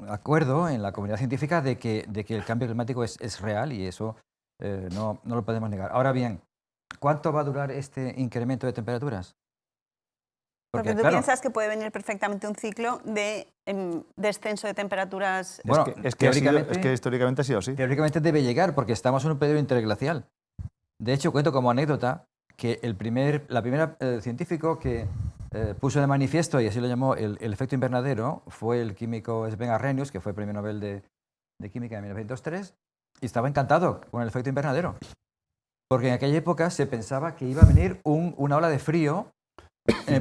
acuerdo en la comunidad científica de que el cambio climático es real, y eso no lo podemos negar. Ahora bien, ¿cuánto va a durar este incremento de temperaturas? Porque tú piensas que puede venir perfectamente un ciclo de descenso de temperaturas. Bueno, es que históricamente ha sido así. Teóricamente debe llegar, porque estamos en un periodo interglacial. De hecho, cuento como anécdota que la primera científico que puso de manifiesto, y así lo llamó, el efecto invernadero, fue el químico Sven Arrhenius, que fue premio Nobel de Química en 1903, y estaba encantado con el efecto invernadero. Porque en aquella época se pensaba que iba a venir una ola de frío,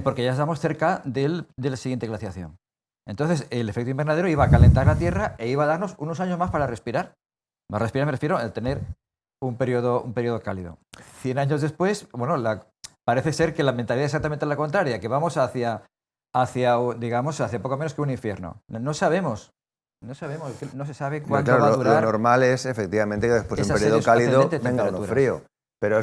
porque ya estamos cerca de la siguiente glaciación. Entonces, el efecto invernadero iba a calentar la Tierra e iba a darnos unos años más para respirar. Para respirar me refiero a tener un periodo cálido. 100 años después, bueno, parece ser que la mentalidad es exactamente la contraria, que vamos hacia poco menos que un infierno. No sabemos, no se sabe cuánto va a durar. Lo normal es, efectivamente, que después de un periodo cálido venga uno frío. Pero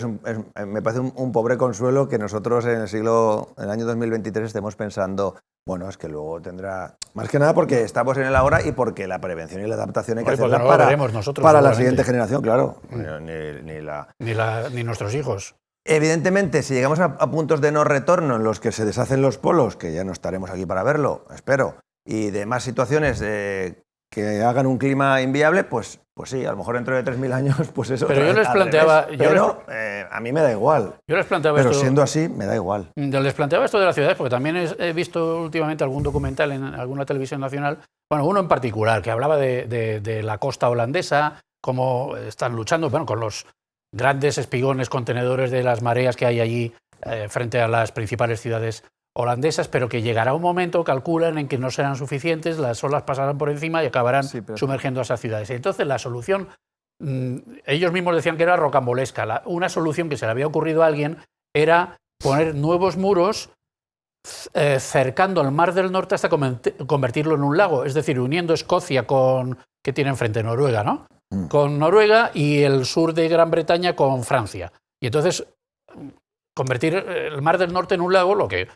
me parece un pobre consuelo que nosotros en el año 2023 estemos pensando, bueno, es que luego tendrá... Más que nada porque estamos en el ahora y porque la prevención y la adaptación hay que hacerla para la siguiente generación, claro. Ni nuestros hijos. Evidentemente, si llegamos a puntos de no retorno en los que se deshacen los polos, que ya no estaremos aquí para verlo, espero, y demás situaciones que hagan un clima inviable, pues sí, a lo mejor dentro de 3.000 años, pues eso. Pero yo les planteaba... a mí me da igual. Yo les planteaba pero esto, siendo así, me da igual. Les planteaba esto de las ciudades, porque también he visto últimamente algún documental en alguna televisión nacional, bueno, uno en particular, que hablaba de la costa holandesa, cómo están luchando, bueno, con los grandes espigones contenedores de las mareas que hay allí frente a las principales ciudades holandesas, pero que llegará un momento, calculan, en que no serán suficientes, las olas pasarán por encima y acabarán sumergiendo a esas ciudades. Y entonces la solución, ellos mismos decían que era rocambolesca. Una solución que se le había ocurrido a alguien era poner nuevos muros cercando el Mar del Norte hasta convertirlo en un lago, es decir, uniendo Escocia que tiene enfrente Noruega, ¿no? Con Noruega y el sur de Gran Bretaña con Francia. Y entonces convertir el Mar del Norte en un lago, lo que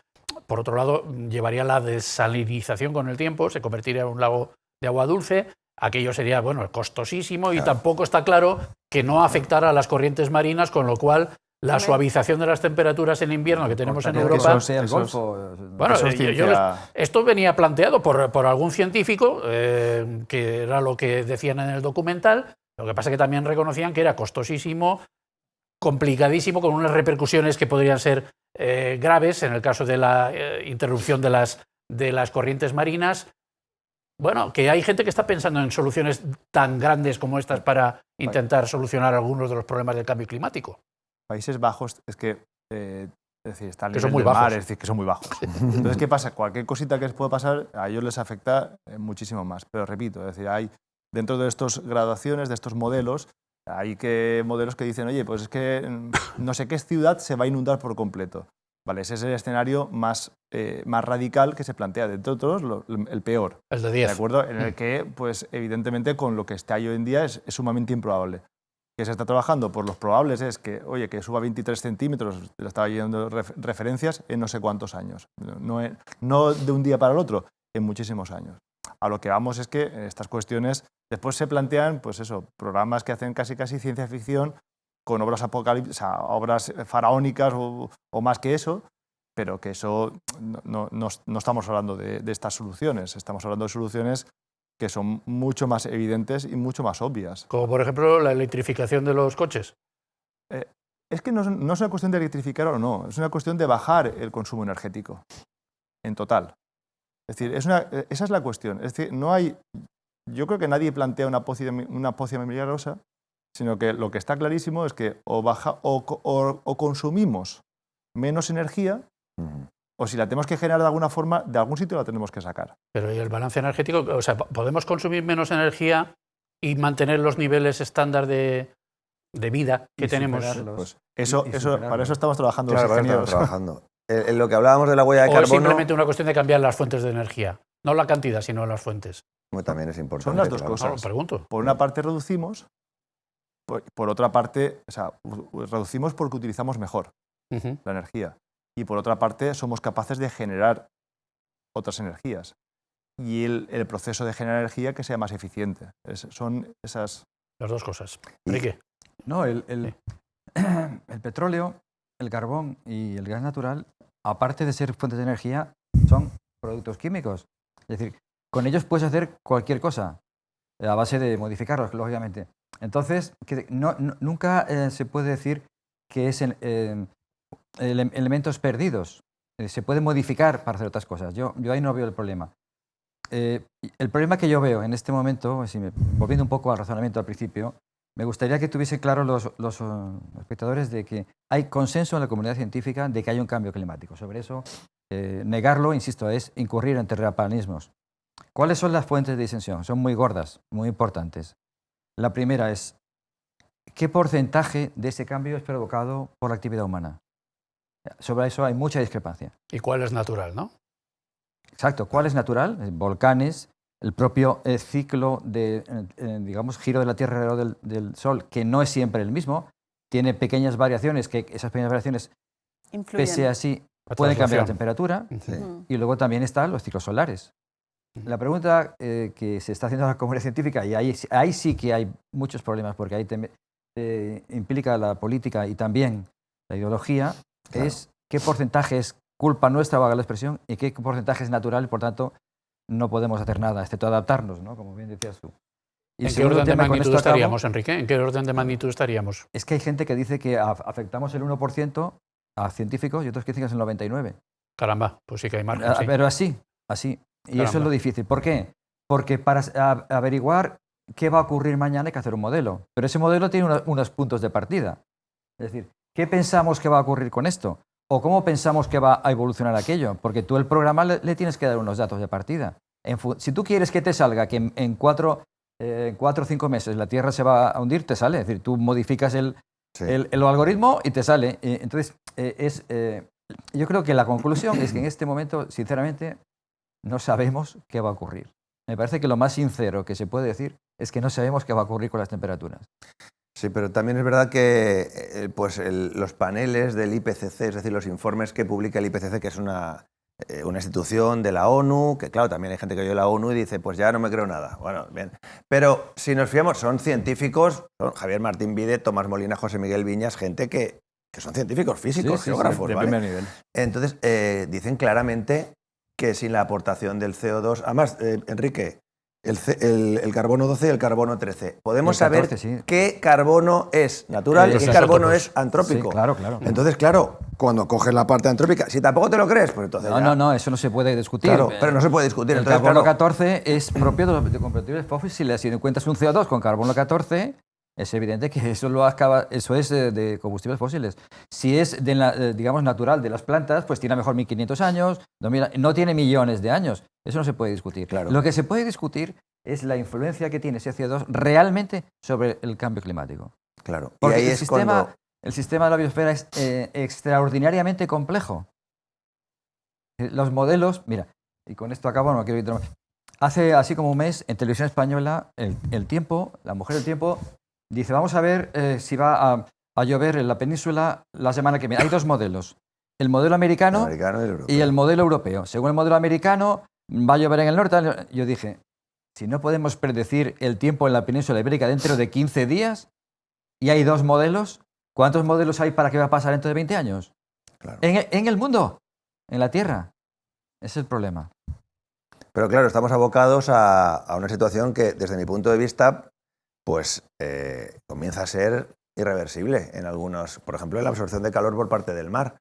por otro lado llevaría la desalinización con el tiempo, se convertiría en un lago de agua dulce. Aquello sería, bueno, costosísimo y tampoco está claro que no afectara a las corrientes marinas, con lo cual la suavización de las temperaturas en invierno que tenemos en Europa... Bueno, esto venía planteado por algún científico, que era lo que decían en el documental. Lo que pasa es que también reconocían que era costosísimo, complicadísimo, con unas repercusiones que podrían ser graves en el caso de la interrupción de las corrientes marinas. Bueno, que hay gente que está pensando en soluciones tan grandes como estas para intentar solucionar algunos de los problemas del cambio climático. Países Bajos es que están que son muy bajos. Mar, es decir, que son muy bajos. Entonces, ¿qué pasa? Cualquier cosita que les pueda pasar, a ellos les afecta muchísimo más. Pero repito, es decir, hay dentro de estas graduaciones, de estos modelos, hay modelos que dicen, oye, pues es que no sé qué ciudad se va a inundar por completo. Vale, ese es el escenario más radical que se plantea. Dentro de todos, el peor. El de 10. ¿De acuerdo? En el que, pues, evidentemente, con lo que está hoy en día es sumamente improbable. que se está trabajando por los probables es que, oye, que suba 23 centímetros, le estaba yendo referencias en no sé cuántos años. No de un día para el otro, en muchísimos años. A lo que vamos es que estas cuestiones después se plantean, pues eso, programas que hacen casi ciencia ficción con obras apocalípticas, o sea, obras faraónicas o más que eso, pero que eso no estamos hablando de estas soluciones, estamos hablando de soluciones que son mucho más evidentes y mucho más obvias. Como por ejemplo la electrificación de los coches. Es que no es una cuestión de electrificar o no, es una cuestión de bajar el consumo energético en total. Es decir, esa es la cuestión. Es decir, yo creo que nadie plantea una pócima milagrosa, sino que lo que está clarísimo es que o consumimos menos energía, o si la tenemos que generar de alguna forma, de algún sitio la tenemos que sacar. Pero ¿y el balance energético? O sea, ¿podemos consumir menos energía y mantener los niveles estándar de vida que tenemos? Pues para eso estamos trabajando Claro, los ingenieros. estamos trabajando. En lo que hablábamos de la huella de ¿O carbono... es simplemente una cuestión de cambiar las fuentes de energía? No la cantidad, sino las fuentes. También es importante. Son las dos claro. cosas. No, lo pregunto. Por una parte reducimos, por otra parte, o sea, reducimos porque utilizamos mejor la energía. Y por otra parte, somos capaces de generar otras energías. Y el proceso de generar energía que sea más eficiente. Son esas... Las dos cosas. Enrique. No, el petróleo, el carbón y el gas natural, aparte de ser fuentes de energía, son productos químicos. Es decir, con ellos puedes hacer cualquier cosa, a base de modificarlos, lógicamente. Entonces, nunca se puede decir que es elementos perdidos. Se puede modificar para hacer otras cosas. Yo ahí no veo el problema. El problema que yo veo en este momento, volviendo un poco al razonamiento al principio, me gustaría que tuviesen claro los espectadores de que hay consenso en la comunidad científica de que hay un cambio climático. Sobre eso, negarlo, insisto, es incurrir en terraplanismos. ¿Cuáles son las fuentes de disensión? Son muy gordas, muy importantes. La primera es, ¿qué porcentaje de ese cambio es provocado por la actividad humana? Sobre eso hay mucha discrepancia. ¿Y cuál es natural, no? Exacto. ¿Cuál es natural? Volcanes, el propio ciclo de, digamos, giro de la Tierra alrededor del Sol, que no es siempre el mismo, tiene pequeñas variaciones, que esas pequeñas variaciones, pese a así, pueden cambiar la temperatura. Sí. Y luego también están los ciclos solares. La pregunta que se está haciendo a la comunidad científica, y ahí sí que hay muchos problemas, porque ahí implica la política y también la ideología, claro, es qué porcentaje es culpa nuestra, valga la expresión, y qué porcentaje es natural, y por tanto no podemos hacer nada, excepto adaptarnos, ¿no? Como bien decías tú. Y ¿En qué orden de magnitud estaríamos, Enrique? ¿En qué orden de magnitud estaríamos? Es que hay gente que dice que afectamos el 1% a científicos y otros que dicen que es el 99%. Caramba, pues sí que hay margen. Sí. Pero así. Y Caramba. Eso es lo difícil. ¿Por qué? Porque para averiguar qué va a ocurrir mañana hay que hacer un modelo. Pero ese modelo tiene unos puntos de partida. Es decir, ¿qué pensamos que va a ocurrir con esto? ¿O cómo pensamos que va a evolucionar aquello? Porque tú el programa le tienes que dar unos datos de partida. Si tú quieres que te salga que en 4 o 5 meses la Tierra se va a hundir, te sale. Es decir, tú modificas el algoritmo y te sale. Entonces, yo creo que la conclusión es que en este momento, sinceramente, no sabemos qué va a ocurrir. Me parece que lo más sincero que se puede decir es que no sabemos qué va a ocurrir con las temperaturas. Sí, pero también es verdad que los paneles del IPCC, es decir, los informes que publica el IPCC, que es una institución de la ONU, que claro, también hay gente que oye la ONU y dice, pues ya no me creo nada. Bueno, bien. Pero si nos fiamos, son científicos, son Javier Martín Vide, Tomás Molina, José Miguel Viñas, gente que son científicos físicos, geógrafos, de ¿vale? primer nivel. Entonces, dicen claramente que sin la aportación del CO2... Además, Enrique, el carbono 12 y el carbono 13. Podemos 14, saber qué carbono es natural y qué carbono es antrópico. Sí, claro. Entonces, claro, cuando coges la parte antrópica, si tampoco te lo crees, pues entonces No, eso no se puede discutir. Claro, pero no se puede discutir. El entonces, carbono 14 es propio de combustibles fósiles. Si encuentras un CO2 con carbono 14... es evidente que eso es de combustibles fósiles. Si es, digamos, natural de las plantas, pues tiene a lo mejor 1500 años, 2000, no tiene millones de años. Eso no se puede discutir. Claro. Lo que se puede discutir es la influencia que tiene ese CO2 realmente sobre el cambio climático. Claro. Porque y ahí el sistema de la biosfera es extraordinariamente complejo. Los modelos, mira, y con esto acabo, no quiero ir. Hace así como un mes, en Televisión Española, el tiempo, la mujer del tiempo, Dice, vamos a ver si va a llover en la península la semana que viene. Hay dos modelos, el modelo americano, El americano y el europeo. y el modelo europeo. Según el modelo americano, va a llover en el norte. Yo dije, si no podemos predecir el tiempo en la península ibérica dentro de 15 días y hay dos modelos, ¿cuántos modelos hay para qué va a pasar dentro de 20 años? Claro. En el mundo, en la Tierra. Ese es el problema. Pero claro, estamos abocados a una situación que, desde mi punto de vista, pues comienza a ser irreversible en algunos, por ejemplo, en la absorción de calor por parte del mar.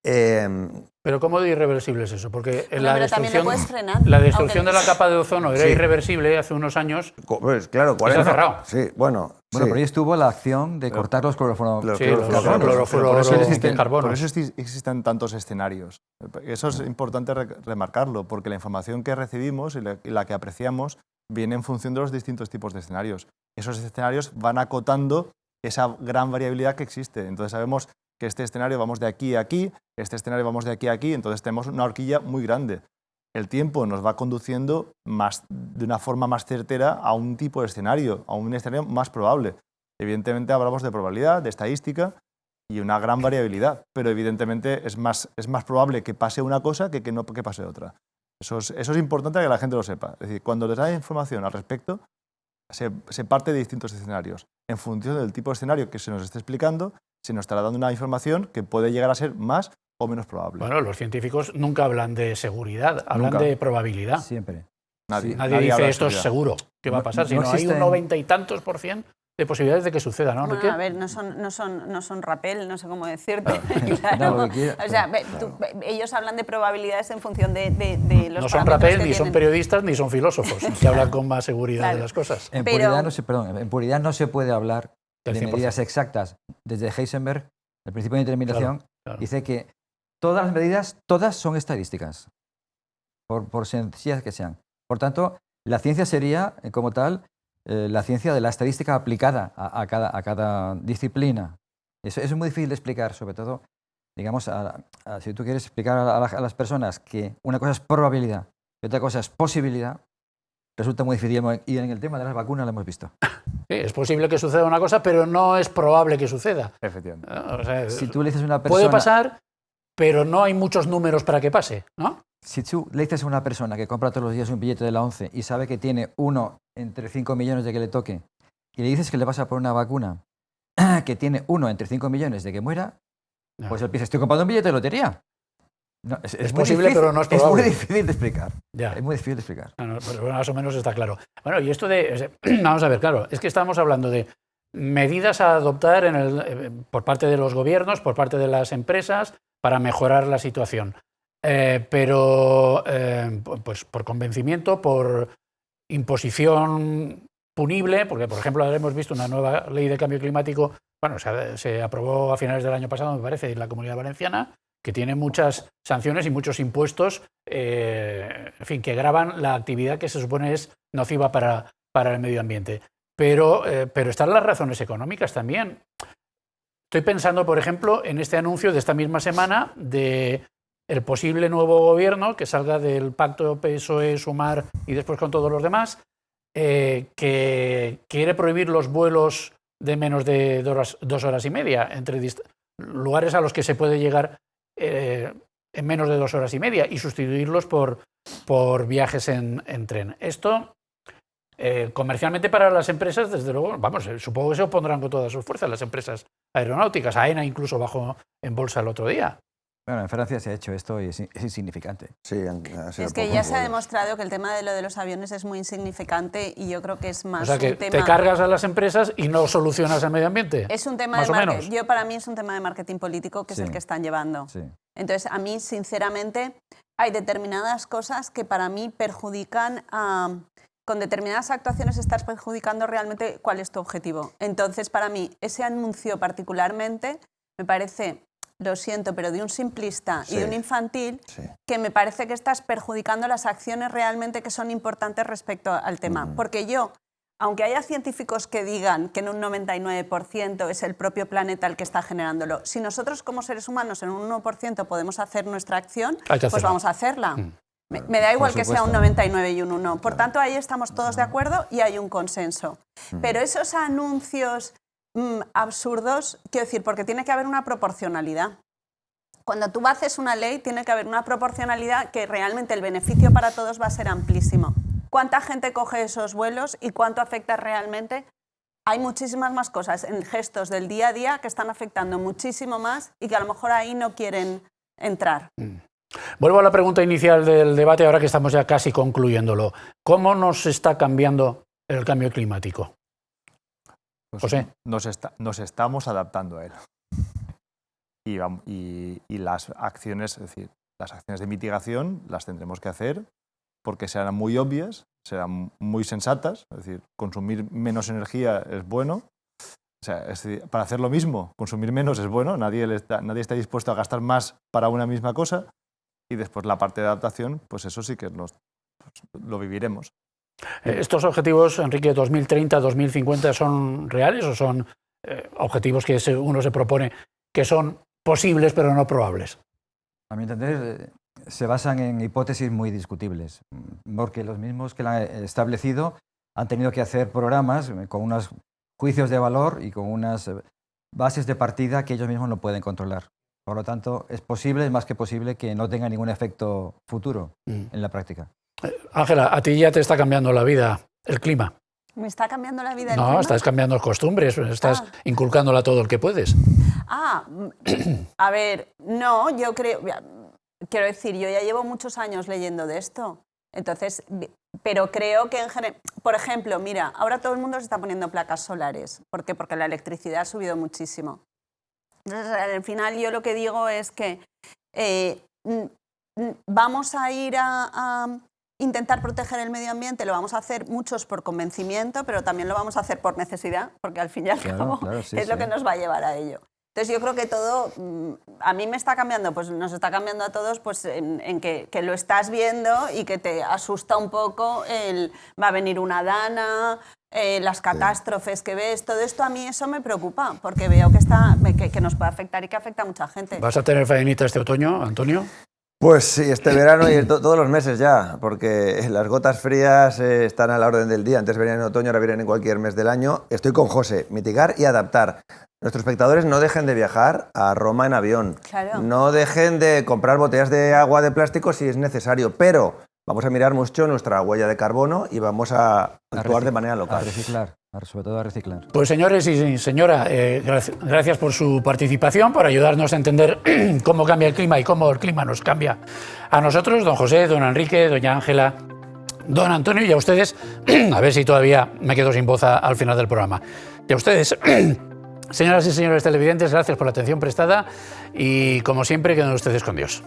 Pero ¿cómo de irreversible es eso? Porque Bueno, pero también lo puedes frenar. la destrucción aunque- de la capa de ozono era Sí. irreversible hace unos años. Pues claro, ¿cuál Se ha es? cerrado. Sí, bueno. Bueno, sí. pero ahí estuvo la acción de cortar los Sí, los clorofluorocarbonos. clorofluorocarbonos de carbono. Por eso existen tantos escenarios. Eso es importante remarcarlo, porque la información que recibimos y la que apreciamos viene en función de los distintos tipos de escenarios. Esos escenarios van acotando esa gran variabilidad que existe. Entonces sabemos que este escenario vamos de aquí a aquí, este escenario vamos de aquí a aquí, entonces tenemos una horquilla muy grande. El tiempo nos va conduciendo de una forma más certera a un tipo de escenario, a un escenario más probable. Evidentemente hablamos de probabilidad, de estadística y una gran variabilidad, pero evidentemente es más probable que pase una cosa que no que pase otra. Eso es importante que la gente lo sepa. Es decir, cuando les da información al respecto, se parte de distintos escenarios. En función del tipo de escenario que se nos esté explicando, se nos estará dando una información que puede llegar a ser más o menos probable. Bueno, los científicos nunca hablan de seguridad, hablan Nunca. de probabilidad. Siempre. Nadie, Sí. Nadie habla dice de esto es seguridad. seguro que va a No- pasar, no sino hay existen- un 90 y tantos % de posibilidades de que suceda, ¿no, Bueno, Enrique? a ver, no son rapel, no sé cómo decirte. No, Claro. lo que quiera- O sea, ellos hablan de probabilidades en función de los No son parámetros rapel, que ni son tienen. periodistas, ni son filósofos, que hablan con más seguridad Claro. de las cosas. En Pero- puridad no se, perdón, en puridad no se puede hablar Del de 100%. medidas exactas. Desde Heisenberg, el principio de indeterminación, Claro. dice que todas las medidas, todas son estadísticas, por sencillas que sean. Por tanto, la ciencia sería, como tal, la ciencia de la estadística aplicada a cada disciplina. Eso es muy difícil de explicar, sobre todo, digamos, si tú quieres explicar a las personas que una cosa es probabilidad y otra cosa es posibilidad, resulta muy difícil. Y en el tema de las vacunas lo hemos visto. Sí, es posible que suceda una cosa, pero no es probable que suceda. Efectivamente. ¿No? O sea, Si tú le dices a una persona, puede pasar, pero no hay muchos números para que pase, ¿no? si tú le dices a una persona que compra todos los días un billete de la 11 y sabe que tiene uno entre 5 millones de que le toque, y le dices que le vas a poner una vacuna que tiene uno entre 5 millones de que muera, No. pues él piensa, estoy comprando un billete de lotería. No, es muy posible, difícil, pero no es Es probable. muy difícil de explicar. Ya. Es muy difícil de explicar. No, pero más o menos está claro. Bueno, y esto de... o sea, vamos a ver, claro, es que estamos hablando de medidas a adoptar por parte de los gobiernos, por parte de las empresas, para mejorar la situación. Pero pues por convencimiento, por imposición punible, porque por ejemplo ahora hemos visto una nueva ley de cambio climático, bueno, se aprobó a finales del año pasado, me parece, en la Comunidad Valenciana, que tiene muchas sanciones y muchos impuestos, en fin, que gravan la actividad que se supone es nociva para el medio ambiente. Pero están las razones económicas también. Estoy pensando, por ejemplo, en este anuncio de esta misma semana de el posible nuevo gobierno que salga del pacto PSOE-Sumar y después con todos los demás, que quiere prohibir los vuelos de menos de 2 horas y media entre lugares a los que se puede llegar en menos de 2 horas y media y sustituirlos por viajes en tren. Esto, comercialmente para las empresas, desde luego, vamos, supongo que se opondrán con todas sus fuerzas las empresas aeronáuticas. AENA incluso bajó en bolsa el otro día. Bueno, en Francia se ha hecho esto y es insignificante. Sí, ha sido Es que poco ya se ha vuelos. demostrado que el tema de lo de los aviones es muy insignificante y yo creo que es más O sea que un tema... te cargas a las empresas y no solucionas el medio ambiente. Es un tema más de o menos. Para mí es un tema de marketing político que Sí. es el que están llevando. Sí. Entonces, a mí, sinceramente, hay determinadas cosas que para mí perjudican con determinadas actuaciones estás perjudicando realmente cuál es tu objetivo. Entonces, para mí, ese anuncio particularmente me parece, lo siento, pero de un simplista y de Sí. un infantil, Sí. que me parece que estás perjudicando las acciones realmente que son importantes respecto al tema. Porque yo, aunque haya científicos que digan que en un 99% es el propio planeta el que está generándolo, si nosotros como seres humanos en un 1% podemos hacer nuestra acción, Hay que pues hacerlo. vamos a hacerla. Me da igual Por que sea un supuesto. 99 y un 1. Por tanto, ahí estamos todos de acuerdo y hay un consenso. Pero esos anuncios absurdos, quiero decir, porque tiene que haber una proporcionalidad. Cuando tú haces una ley, tiene que haber una proporcionalidad que realmente el beneficio para todos va a ser amplísimo. ¿Cuánta gente coge esos vuelos y cuánto afecta realmente? Hay muchísimas más cosas en gestos del día a día que están afectando muchísimo más y que a lo mejor ahí no quieren entrar. Vuelvo a la pregunta inicial del debate, ahora que estamos ya casi concluyéndolo. ¿Cómo nos está cambiando el cambio climático? Pues José. nos estamos adaptando a él. Y las acciones, es decir, las acciones de mitigación las tendremos que hacer porque serán muy obvias, serán muy sensatas, es decir, consumir menos energía es bueno. O sea, es decir, para hacer lo mismo, consumir menos es bueno, nadie está dispuesto a gastar más para una misma cosa. Y después la parte de adaptación, pues eso sí que lo viviremos. ¿Estos objetivos, Enrique, 2030, 2050, son reales o son objetivos que uno se propone que son posibles pero no probables? A mi entender, se basan en hipótesis muy discutibles, porque los mismos que la han establecido han tenido que hacer programas con unos juicios de valor y con unas bases de partida que ellos mismos no pueden controlar. Por lo tanto, es posible, es más que posible, que no tenga ningún efecto futuro en la práctica. Ángela, a ti ya te está cambiando la vida el clima. ¿Me está cambiando la vida el No, clima? estás cambiando costumbres, estás inculcándola a todo el que puedes. A ver, no, yo creo, quiero decir, yo ya llevo muchos años leyendo de esto, entonces, pero creo que en general, por ejemplo, mira, ahora todo el mundo se está poniendo placas solares. ¿Por qué? Porque la electricidad ha subido muchísimo. Entonces, al final yo lo que digo es que vamos a ir a intentar proteger el medio ambiente, lo vamos a hacer muchos por convencimiento, pero también lo vamos a hacer por necesidad, porque al fin y al cabo es lo que nos va a llevar a ello. Entonces yo creo que todo, a mí me está cambiando, pues nos está cambiando a todos, pues en que lo estás viendo y que te asusta un poco va a venir una dana, las catástrofes que ves, todo esto a mí eso me preocupa, porque veo que nos puede afectar y que afecta a mucha gente. ¿Vas a tener faenita este otoño, Antonio? Pues sí, este verano y todos los meses ya, porque las gotas frías están a la orden del día. Antes venían en otoño, ahora vienen en cualquier mes del año. Estoy con José, mitigar y adaptar. Nuestros espectadores no dejen de viajar a Roma en avión. Claro. No dejen de comprar botellas de agua de plástico si es necesario, pero vamos a mirar mucho nuestra huella de carbono y vamos a actuar de manera A local. reciclar, sobre todo a reciclar. Pues señores y señora, gracias por su participación, por ayudarnos a entender cómo cambia el clima y cómo el clima nos cambia a nosotros, don José, don Enrique, doña Ángela, don Antonio, y a ustedes, a ver si todavía me quedo sin voz al final del programa. Y a ustedes, señoras y señores televidentes, gracias por la atención prestada y, como siempre, quedan ustedes con Dios.